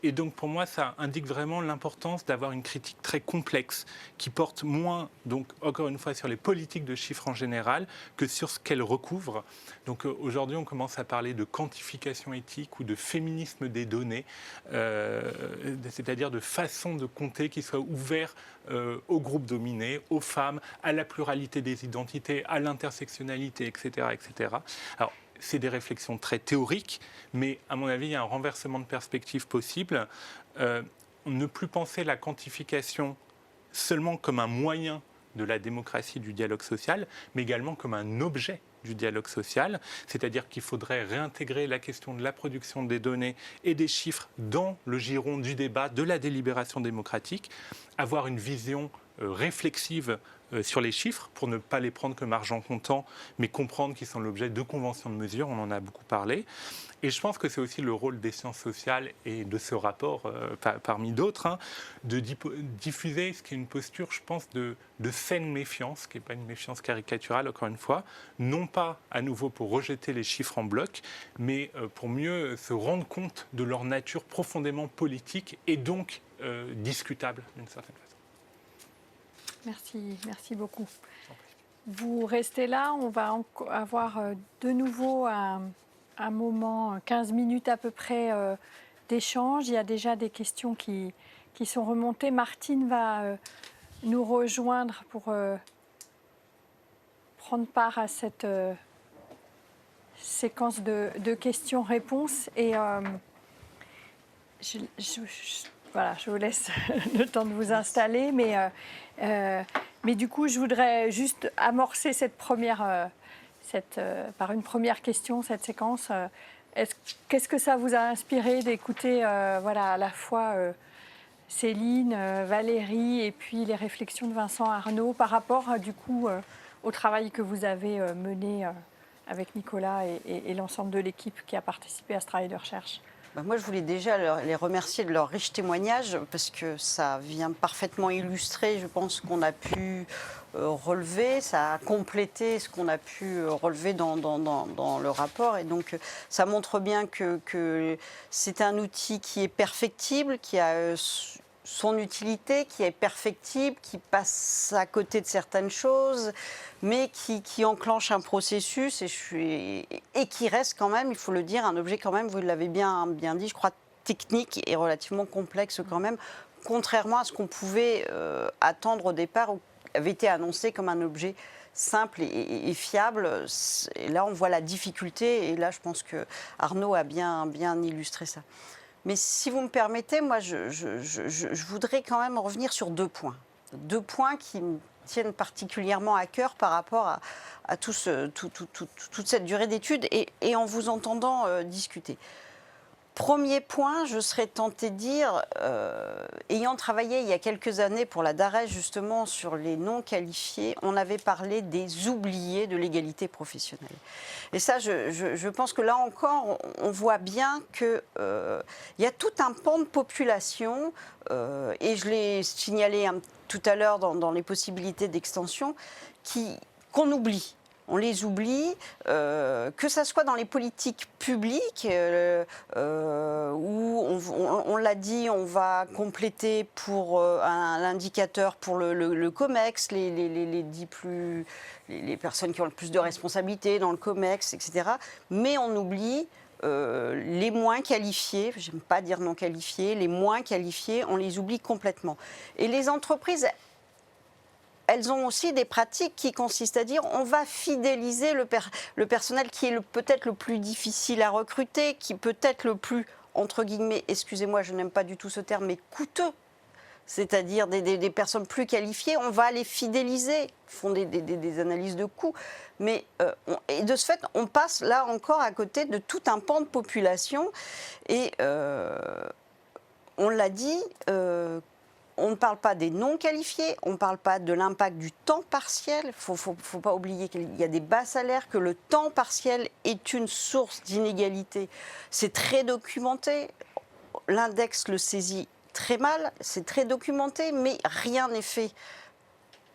Et donc pour moi, ça indique vraiment l'importance d'avoir une critique très complexe qui porte moins, donc encore une fois, sur les politiques de chiffres en général que sur ce qu'elles recouvrent. Donc aujourd'hui, on commence à parler de quantification éthique ou de féminisme des données, c'est-à-dire de façon de compter qui soit ouvert aux groupes dominés, aux femmes, à la pluralité des identités, à l'intersectionnalité, etc., etc. Alors, c'est des réflexions très théoriques, mais à mon avis, il y a un renversement de perspective possible. Ne plus penser la quantification seulement comme un moyen de la démocratie du dialogue social, mais également comme un objet du dialogue social, c'est-à-dire qu'il faudrait réintégrer la question de la production des données et des chiffres dans le giron du débat, de la délibération démocratique, avoir une vision réflexive sur les chiffres pour ne pas les prendre comme argent comptant, mais comprendre qu'ils sont l'objet de conventions de mesure, on en a beaucoup parlé. Et je pense que c'est aussi le rôle des sciences sociales et de ce rapport, parmi d'autres, de diffuser ce qui est une posture, je pense, de saine méfiance, qui n'est pas une méfiance caricaturale, encore une fois, non pas à nouveau pour rejeter les chiffres en bloc, mais pour mieux se rendre compte de leur nature profondément politique et donc discutable d'une certaine façon. Merci beaucoup. Vous restez là, on va avoir de nouveau un moment, 15 minutes à peu près d'échange. Il y a déjà des questions qui sont remontées. Martine va nous rejoindre pour prendre part à cette séquence de questions-réponses. Et voilà, je vous laisse le temps de vous installer. Mais du coup, je voudrais juste amorcer cette première, par une première question, cette séquence. Qu'est-ce que ça vous a inspiré d'écouter voilà, à la fois Céline, Valérie et puis les réflexions de Vincent Arnaud par rapport du coup au travail que vous avez mené avec Nicolas et l'ensemble de l'équipe qui a participé à ce travail de recherche? Moi, je voulais déjà les remercier de leur riche témoignage parce que ça vient parfaitement illustrer, je pense, qu'on a pu relever, ça a complété ce qu'on a pu relever dans le rapport. Et donc, ça montre bien que c'est un outil qui est perfectible, qui a son utilité, qui est perfectible, qui passe à côté de certaines choses, mais qui enclenche un processus et qui reste quand même, il faut le dire, un objet quand même, vous l'avez bien dit, je crois, technique et relativement complexe quand même, contrairement à ce qu'on pouvait attendre au départ, ou avait été annoncé comme un objet simple et fiable. Et là, on voit la difficulté, et là, je pense que Arnaud a bien illustré ça. Mais si vous me permettez, moi, je voudrais quand même revenir sur deux points. Deux points qui me tiennent particulièrement à cœur par rapport à toute cette durée d'études et en vous entendant discuter. Premier point, je serais tentée de dire, ayant travaillé il y a quelques années pour la DARES justement sur les non qualifiés, on avait parlé des oubliés de l'égalité professionnelle. Et ça, je pense que là encore, on voit bien qu'il y a tout un pan de population, et je l'ai signalé tout à l'heure dans les possibilités d'extension, qu'on oublie. On les oublie, que ce soit dans les politiques publiques, où on l'a dit, on va compléter pour l'indicateur pour le COMEX, les personnes qui ont le plus de responsabilités dans le COMEX, etc. Mais on oublie les moins qualifiés, j'aime pas dire non qualifiés, les moins qualifiés, on les oublie complètement. Et les entreprises, elles ont aussi des pratiques qui consistent à dire on va fidéliser le personnel qui est peut-être le plus difficile à recruter, qui peut être le plus, entre guillemets, excusez-moi, je n'aime pas du tout ce terme, mais coûteux. C'est-à-dire des personnes plus qualifiées, on va les fidéliser, font des analyses de coûts. Mais et de ce fait, on passe là encore à côté de tout un pan de population. Et on l'a dit, on ne parle pas des non qualifiés, on ne parle pas de l'impact du temps partiel. Il ne faut pas oublier qu'il y a des bas salaires, que le temps partiel est une source d'inégalité. C'est très documenté. L'index le saisit très mal, c'est très documenté, mais rien n'est fait.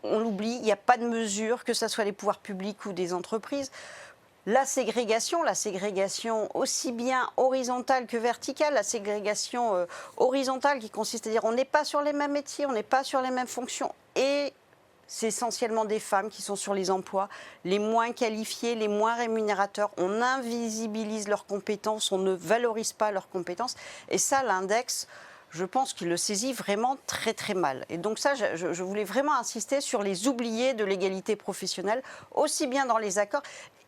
On l'oublie, il n'y a pas de mesure, que ce soit les pouvoirs publics ou des entreprises. La ségrégation aussi bien horizontale que verticale, la ségrégation horizontale qui consiste à dire on n'est pas sur les mêmes métiers, on n'est pas sur les mêmes fonctions, et c'est essentiellement des femmes qui sont sur les emplois les moins qualifiés, les moins rémunérateurs. On invisibilise leurs compétences, on ne valorise pas leurs compétences, et ça, l'index, je pense qu'il le saisit vraiment très très mal. Et donc ça, je voulais vraiment insister sur les oubliés de l'égalité professionnelle, aussi bien dans les accords.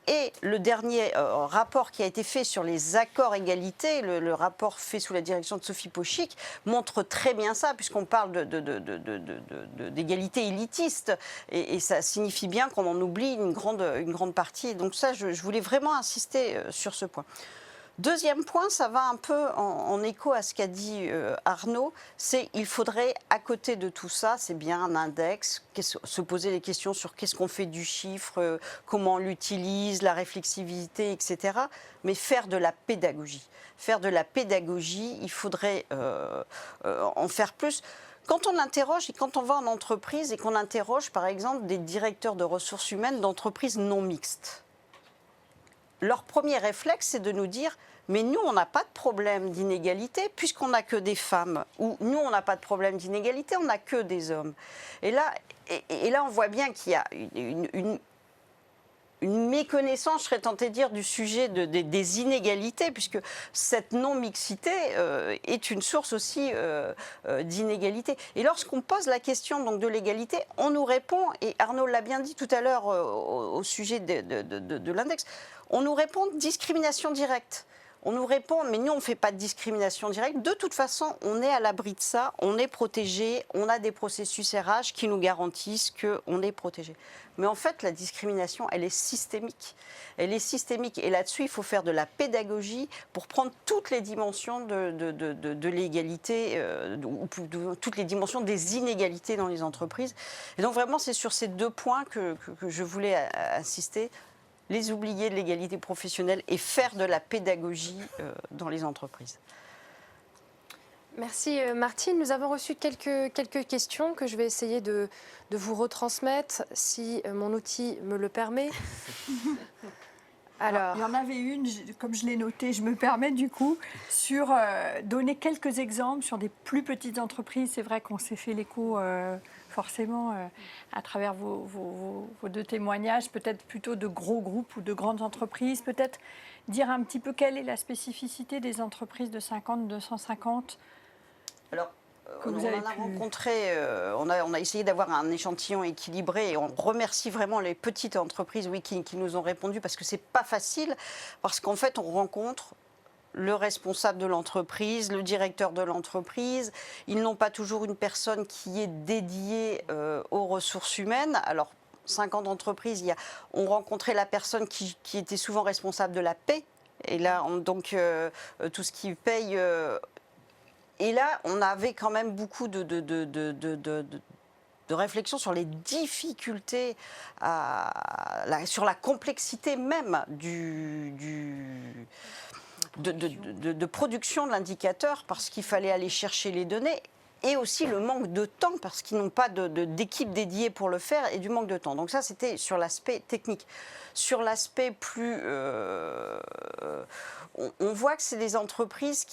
Et le dernier rapport qui a été fait sur les accords égalité, le rapport fait sous la direction de Sophie Pochic, montre très bien ça, puisqu'on parle d'égalité élitiste. Et ça signifie bien qu'on en oublie une grande partie. Et donc ça, je voulais vraiment insister sur ce point. Deuxième point, ça va un peu en écho à ce qu'a dit Arnaud, c'est qu'il faudrait, à côté de tout ça, c'est bien un index, se poser les questions sur qu'est-ce qu'on fait du chiffre, comment on l'utilise, la réflexivité, etc. Mais faire de la pédagogie. Faire de la pédagogie, il faudrait en faire plus. Quand on interroge et quand on va en entreprise et qu'on interroge, par exemple, des directeurs de ressources humaines d'entreprises non mixtes, leur premier réflexe, c'est de nous dire « mais nous, on n'a pas de problème d'inégalité puisqu'on n'a que des femmes » ou « nous, on n'a pas de problème d'inégalité, on n'a que des hommes ». Et là, on voit bien qu'il y a une méconnaissance, je serais tentée de dire, du sujet des inégalités, puisque cette non-mixité est une source aussi d'inégalité. Et lorsqu'on pose la question donc, de l'égalité, on nous répond, et Arnaud l'a bien dit tout à l'heure au sujet de l'index, on nous répond discrimination directe. On nous répond, mais nous, on ne fait pas de discrimination directe. De toute façon, on est à l'abri de ça, on est protégé, on a des processus RH qui nous garantissent qu'on est protégé. Mais en fait, la discrimination, elle est systémique. Elle est systémique. Et là-dessus, il faut faire de la pédagogie pour prendre toutes les dimensions de l'égalité, toutes les dimensions des inégalités dans les entreprises. Et donc, vraiment, c'est sur ces 2 points que je voulais insister. Les oublier de l'égalité professionnelle et faire de la pédagogie dans les entreprises. Merci Martine. Nous avons reçu quelques questions que je vais essayer de vous retransmettre si mon outil me le permet. Alors, il y en avait une, comme je l'ai noté, je me permets du coup, sur donner quelques exemples sur des plus petites entreprises. C'est vrai qu'on s'est fait l'écho forcément à travers vos 2 témoignages, peut-être plutôt de gros groupes ou de grandes entreprises, peut-être dire un petit peu quelle est la spécificité des entreprises de 50, 250. Alors, que vous on avez en a pu... rencontré, on a essayé d'avoir un échantillon équilibré et on remercie vraiment les petites entreprises qui nous ont répondu parce que c'est pas facile, parce qu'en fait on rencontre le responsable de l'entreprise, le directeur de l'entreprise. Ils n'ont pas toujours une personne qui est dédiée aux ressources humaines. Alors, 50 entreprises, on rencontrait la personne qui était souvent responsable de la paie. Et là, donc, tout ce qui paye... et là, on avait quand même beaucoup de réflexion sur les difficultés, sur la complexité même de production de l'indicateur, parce qu'il fallait aller chercher les données, et aussi le manque de temps, parce qu'ils n'ont pas d'équipe dédiée pour le faire, et du manque de temps. Donc ça, c'était sur l'aspect technique. Sur l'aspect plus... on voit que c'est des entreprises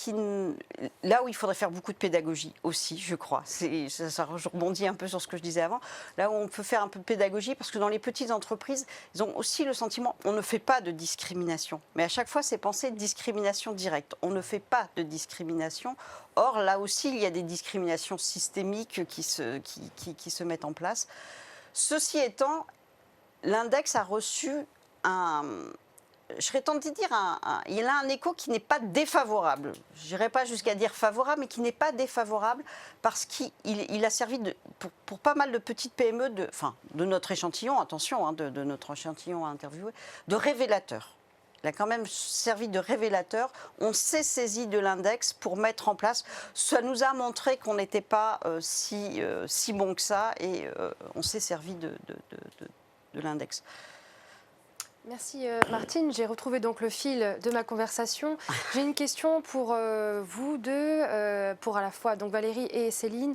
là où il faudrait faire beaucoup de pédagogie aussi, je crois. Ça rebondit un peu sur ce que je disais avant. Là où on peut faire un peu de pédagogie, parce que dans les petites entreprises, ils ont aussi le sentiment on ne fait pas de discrimination. Mais à chaque fois, c'est pensé discrimination directe. On ne fait pas de discrimination. Or, là aussi, il y a des discriminations systémiques qui se mettent en place. Ceci étant, l'index a reçu je serais tentée de dire, il a un écho qui n'est pas défavorable. Je n'irai pas jusqu'à dire favorable, mais qui n'est pas défavorable parce qu'il a servi pour pas mal de petites PME, de notre échantillon, attention, de notre échantillon à interviewer, de révélateur. Il a quand même servi de révélateur. On s'est saisi de l'index pour mettre en place. Ça nous a montré qu'on n'était pas si bon que ça et on s'est servi de l'index. Merci Martine. J'ai retrouvé donc le fil de ma conversation. J'ai une question pour vous deux, pour à la fois donc Valérie et Céline.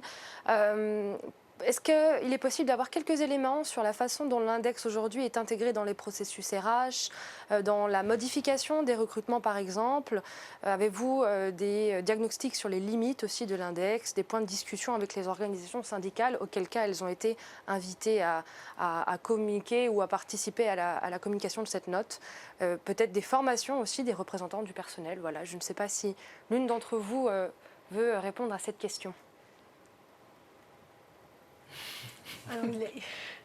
Est-ce qu'il est possible d'avoir quelques éléments sur la façon dont l'index aujourd'hui est intégré dans les processus RH, dans la modification des recrutements par exemple? Avez-vous des diagnostics sur les limites aussi de l'index, des points de discussion avec les organisations syndicales, auquel cas elles ont été invitées à communiquer ou à participer à la communication de cette note? Peut-être des formations aussi des représentants du personnel. Voilà, je ne sais pas si l'une d'entre vous veut répondre à cette question. Alors,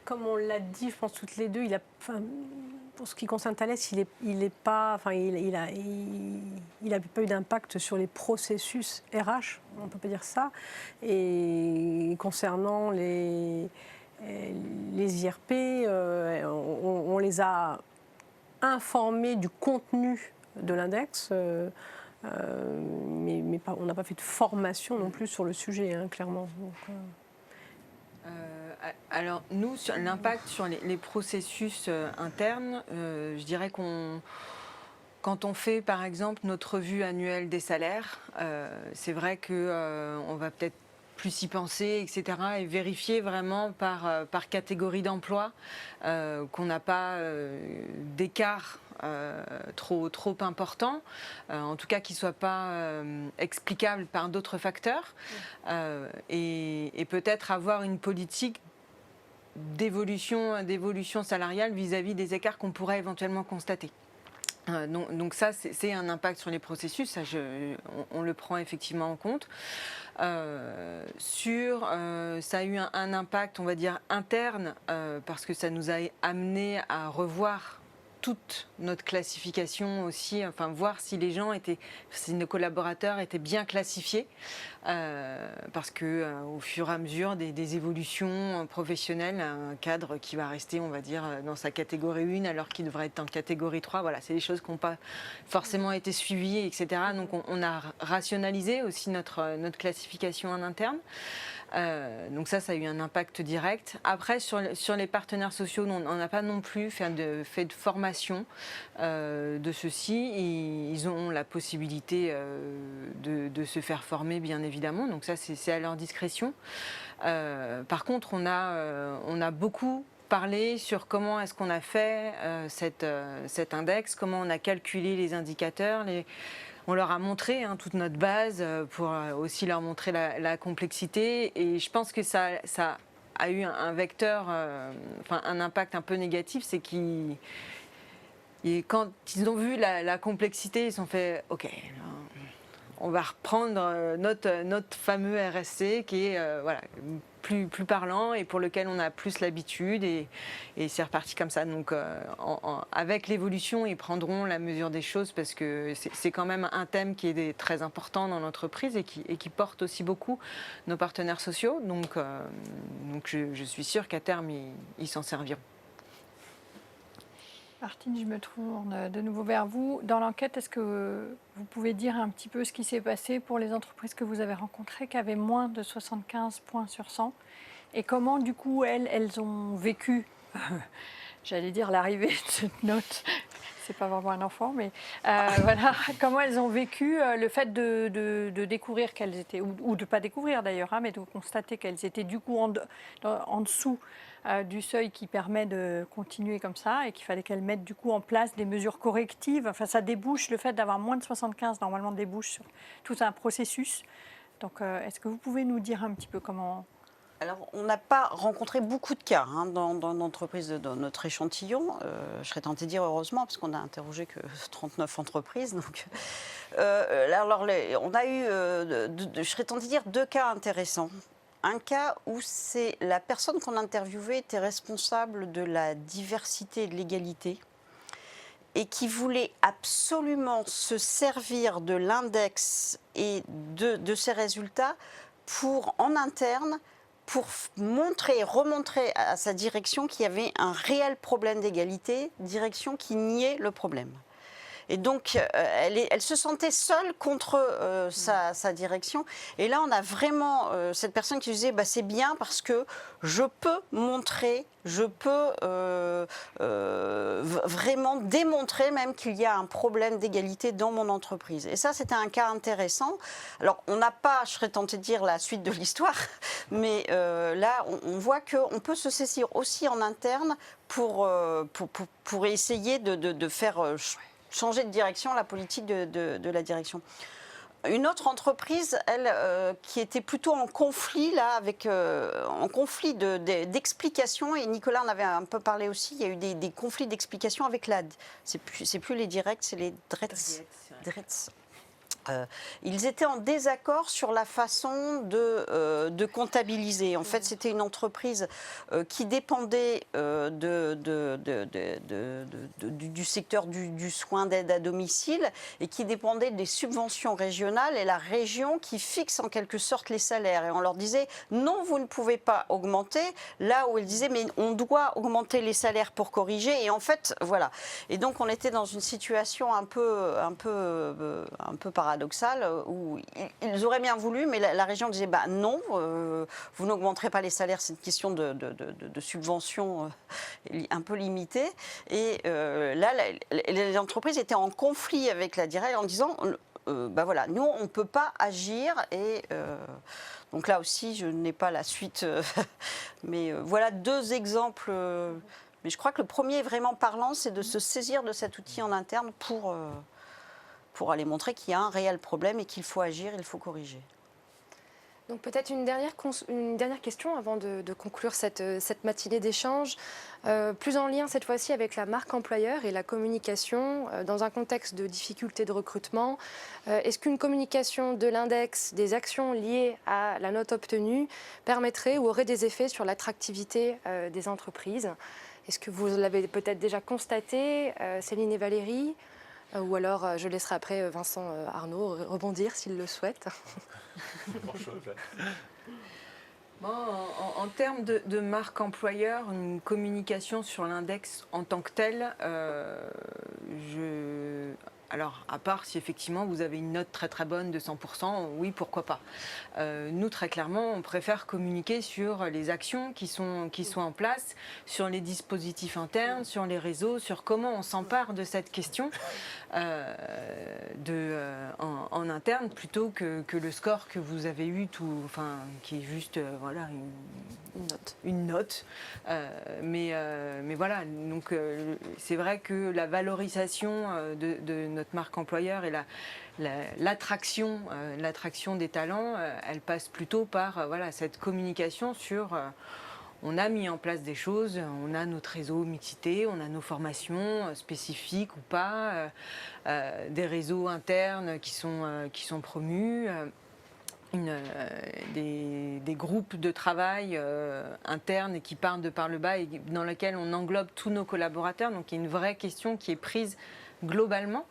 comme on l'a dit, je pense toutes les deux, pour ce qui concerne Thales, il n'a pas eu d'impact sur les processus RH, on ne peut pas dire ça. Et concernant les IRP, on les a informés du contenu de l'index, mais on n'a pas fait de formation non plus sur le sujet, hein, clairement. Donc, alors, nous, sur l'impact sur les processus internes, je dirais quand on fait, par exemple, notre revue annuelle des salaires, c'est vrai qu'on va peut-être plus y penser, etc., et vérifier vraiment par catégorie d'emploi qu'on n'a pas d'écart trop important, en tout cas qui ne soit pas explicable par d'autres facteurs, et peut-être avoir une politique d'évolution salariale vis-à-vis des écarts qu'on pourrait éventuellement constater. Donc ça, c'est un impact sur les processus, ça, on le prend effectivement en compte. Ça a eu un impact, on va dire, interne, parce que ça nous a amené à revoir toute notre classification aussi, enfin voir si si nos collaborateurs étaient bien classifiés, parce que au fur et à mesure des évolutions professionnelles, un cadre qui va rester, on va dire, dans sa catégorie 1 alors qu'il devrait être en catégorie 3, voilà, c'est des choses qui n'ont pas forcément été suivies, etc. Donc on a rationalisé aussi notre classification en interne. Donc ça a eu un impact direct. Après, sur les partenaires sociaux, on n'a pas non plus fait de formation de ceux-ci. Ils ont la possibilité de se faire former, bien évidemment. Donc ça, c'est à leur discrétion. Par contre, on a beaucoup parlé sur comment est-ce qu'on a fait cet index, comment on a calculé les indicateurs, on leur a montré toute notre base pour aussi leur montrer la complexité, et je pense que ça a eu un vecteur, un impact un peu négatif, c'est quand ils ont vu la complexité, ils se sont fait OK, on va reprendre notre fameux RSC qui est plus parlant et pour lequel on a plus l'habitude, et c'est reparti comme ça. Donc avec l'évolution, ils prendront la mesure des choses, parce que c'est quand même un thème qui est très important dans l'entreprise et qui porte aussi beaucoup nos partenaires sociaux. Donc je suis sûre qu'à terme, ils s'en serviront. Martine, je me tourne de nouveau vers vous. Dans l'enquête, est-ce que vous pouvez dire un petit peu ce qui s'est passé pour les entreprises que vous avez rencontrées qui avaient moins de 75 points sur 100, et comment, du coup, elles ont vécu, j'allais dire l'arrivée de cette note, c'est pas vraiment un enfant, mais voilà, comment elles ont vécu le fait de découvrir qu'elles étaient, ou de ne pas découvrir d'ailleurs, mais de constater qu'elles étaient du coup en dessous du seuil qui permet de continuer comme ça, et qu'il fallait qu'elles mettent du coup en place des mesures correctives. Enfin, ça débouche, le fait d'avoir moins de 75 normalement débouche sur tout un processus. Donc est-ce que vous pouvez nous dire un petit peu comment... Alors, on n'a pas rencontré beaucoup de cas dans l'entreprise, dans notre échantillon. Je serais tentée de dire heureusement, parce qu'on n'a interrogé que 39 entreprises. Donc, on a eu, je serais tentée de dire, 2 cas intéressants. Un cas où c'est la personne qu'on interviewait était responsable de la diversité et de l'égalité, et qui voulait absolument se servir de l'index et de ses résultats en interne, pour remontrer à sa direction qu'il y avait un réel problème d'égalité, direction qui niait le problème. Et donc, elle se sentait seule contre sa direction. Et là, on a vraiment cette personne qui disait c'est bien parce que je peux montrer, je peux vraiment démontrer même qu'il y a un problème d'égalité dans mon entreprise. Et ça, c'était un cas intéressant. Alors, on n'a pas, je serais tentée de dire, la suite de l'histoire, mais là, on voit qu'on peut se saisir aussi en interne pour essayer de faire... changer de direction, la politique de la direction. Une autre entreprise, elle, qui était plutôt en conflit, là, en conflit d'explication, et Nicolas en avait un peu parlé aussi, il y a eu des conflits d'explication avec l'AD. C'est plus les directs, c'est les DRETS. Ils étaient en désaccord sur la façon de comptabiliser. En fait, c'était une entreprise qui dépendait du secteur du soin d'aide à domicile, et qui dépendait des subventions régionales, et la région qui fixe en quelque sorte les salaires. Et on leur disait non, vous ne pouvez pas augmenter, là où ils disaient mais on doit augmenter les salaires pour corriger. Et en fait, voilà. Et donc on était dans une situation un peu paradoxale, où ils auraient bien voulu, mais la région disait non, vous n'augmenterez pas les salaires, c'est une question de subvention un peu limitée. Et là, les entreprises étaient en conflit avec la direction en disant voilà, nous on ne peut pas agir. Et donc là aussi, je n'ai pas la suite, mais voilà 2 exemples Mais je crois que le premier vraiment parlant, c'est de se saisir de cet outil en interne pour aller montrer qu'il y a un réel problème et qu'il faut agir, il faut corriger. Donc peut-être une dernière question avant de conclure cette matinée d'échange, plus en lien cette fois-ci avec la marque employeur et la communication dans un contexte de difficulté de recrutement. Est-ce qu'une communication de l'index des actions liées à la note obtenue permettrait ou aurait des effets sur l'attractivité des entreprises? Est-ce que vous l'avez peut-être déjà constaté, Céline et Valérie? Ou alors je laisserai après Vincent Arnaud rebondir s'il le souhaite. Bon, en termes de marque employeur, une communication sur l'index en tant que tel, alors, à part si effectivement vous avez une note très très bonne de 100%, oui, pourquoi pas. Nous, très clairement, on préfère communiquer sur les actions qui sont en place, sur les dispositifs internes, sur les réseaux, sur comment on s'empare de cette question en interne, plutôt que le score que vous avez eu, qui est juste voilà, une note. Mais voilà, donc c'est vrai que la valorisation de notre marque employeur et l'attraction des talents, elle passe plutôt par cette communication sur... on a mis en place des choses, on a notre réseau mixité, on a nos formations spécifiques ou pas, des réseaux internes qui sont promus. Des groupes de travail internes qui partent de par le bas et dans lesquels on englobe tous nos collaborateurs. Donc il y a une vraie question qui est prise globalement.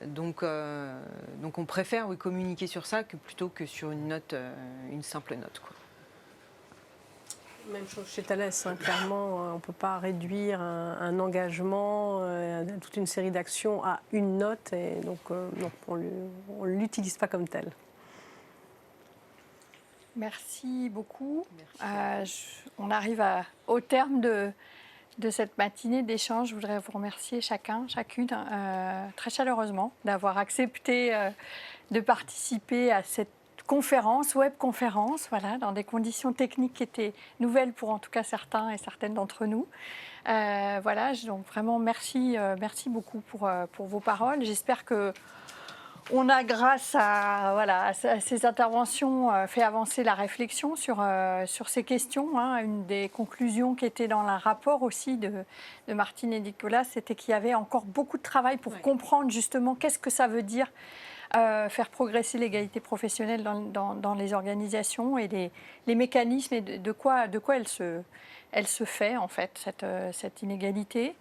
Donc on préfère communiquer sur ça plutôt que sur une simple note, quoi. Même chose chez Thales, clairement, on ne peut pas réduire un engagement, toute une série d'actions à une note, et donc on ne l'utilise pas comme tel. Merci beaucoup. On arrive au terme de cette matinée d'échange. Je voudrais vous remercier chacune, très chaleureusement, d'avoir accepté de participer à cette web-conférence, dans des conditions techniques qui étaient nouvelles pour en tout cas certains et certaines d'entre nous. Donc vraiment merci beaucoup pour vos paroles. J'espère que on a, grâce à ces interventions, fait avancer la réflexion sur ces questions. Une des conclusions qui était dans le rapport aussi de Martine et Nicolas, c'était qu'il y avait encore beaucoup de travail pour comprendre justement qu'est-ce que ça veut dire faire progresser l'égalité professionnelle dans les organisations et les mécanismes et de quoi elle se fait en fait, cette inégalité.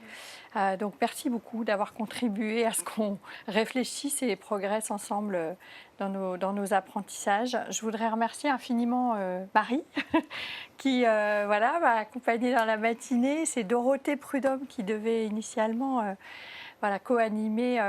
Donc merci beaucoup d'avoir contribué à ce qu'on réfléchisse et progresse ensemble dans nos apprentissages. Je voudrais remercier infiniment Marie qui m'a accompagnée dans la matinée. C'est Dorothée Prudhomme qui devait initialement co-animer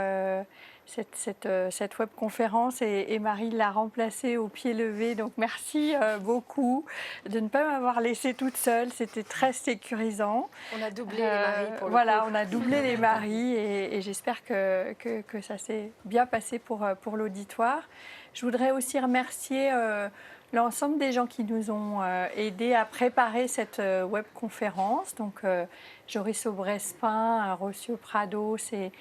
cette webconférence et Marie l'a remplacée au pied levé. Donc merci beaucoup de ne pas m'avoir laissée toute seule. C'était très sécurisant. On a doublé les maris pour le coup. On a doublé les maris et j'espère que ça s'est bien passé pour l'auditoire. Je voudrais aussi remercier l'ensemble des gens qui nous ont aidés à préparer cette webconférence. Donc Joris Aubrespin, Rocio Prados et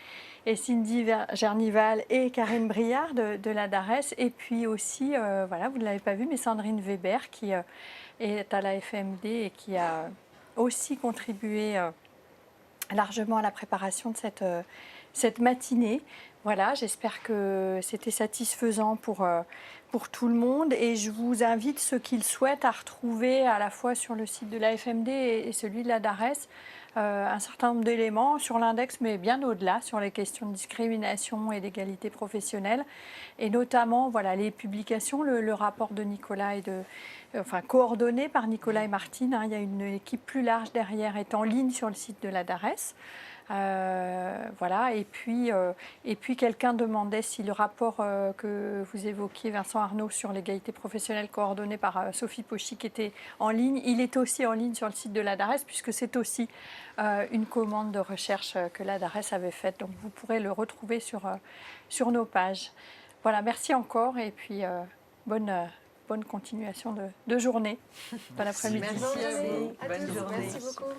Cindy Gernival et Karine Briard de la DARES. Et puis aussi, vous ne l'avez pas vu, mais Sandrine Weber qui est à la FMD et qui a aussi contribué largement à la préparation de cette matinée. J'espère que c'était satisfaisant pour tout le monde. Et je vous invite, ceux qui le souhaitent, à retrouver à la fois sur le site de la FMD et celui de la DARES, un certain nombre d'éléments sur l'index, mais bien au-delà, sur les questions de discrimination et d'égalité professionnelle. Et notamment, les publications, le rapport de Nicolas coordonné par Nicolas et Martine. Il y a une équipe plus large derrière, est en ligne sur le site de la DARES. Et puis quelqu'un demandait si le rapport que vous évoquiez, Vincent Arnaud, sur l'égalité professionnelle coordonné par Sophie Pochy, était en ligne. Il est aussi en ligne sur le site de la DARES puisque c'est aussi une commande de recherche que la DARES avait faite. Donc vous pourrez le retrouver sur nos pages. Merci encore et puis bonne continuation de journée. Bon après-midi. Merci à vous. Bonne journée. Merci beaucoup.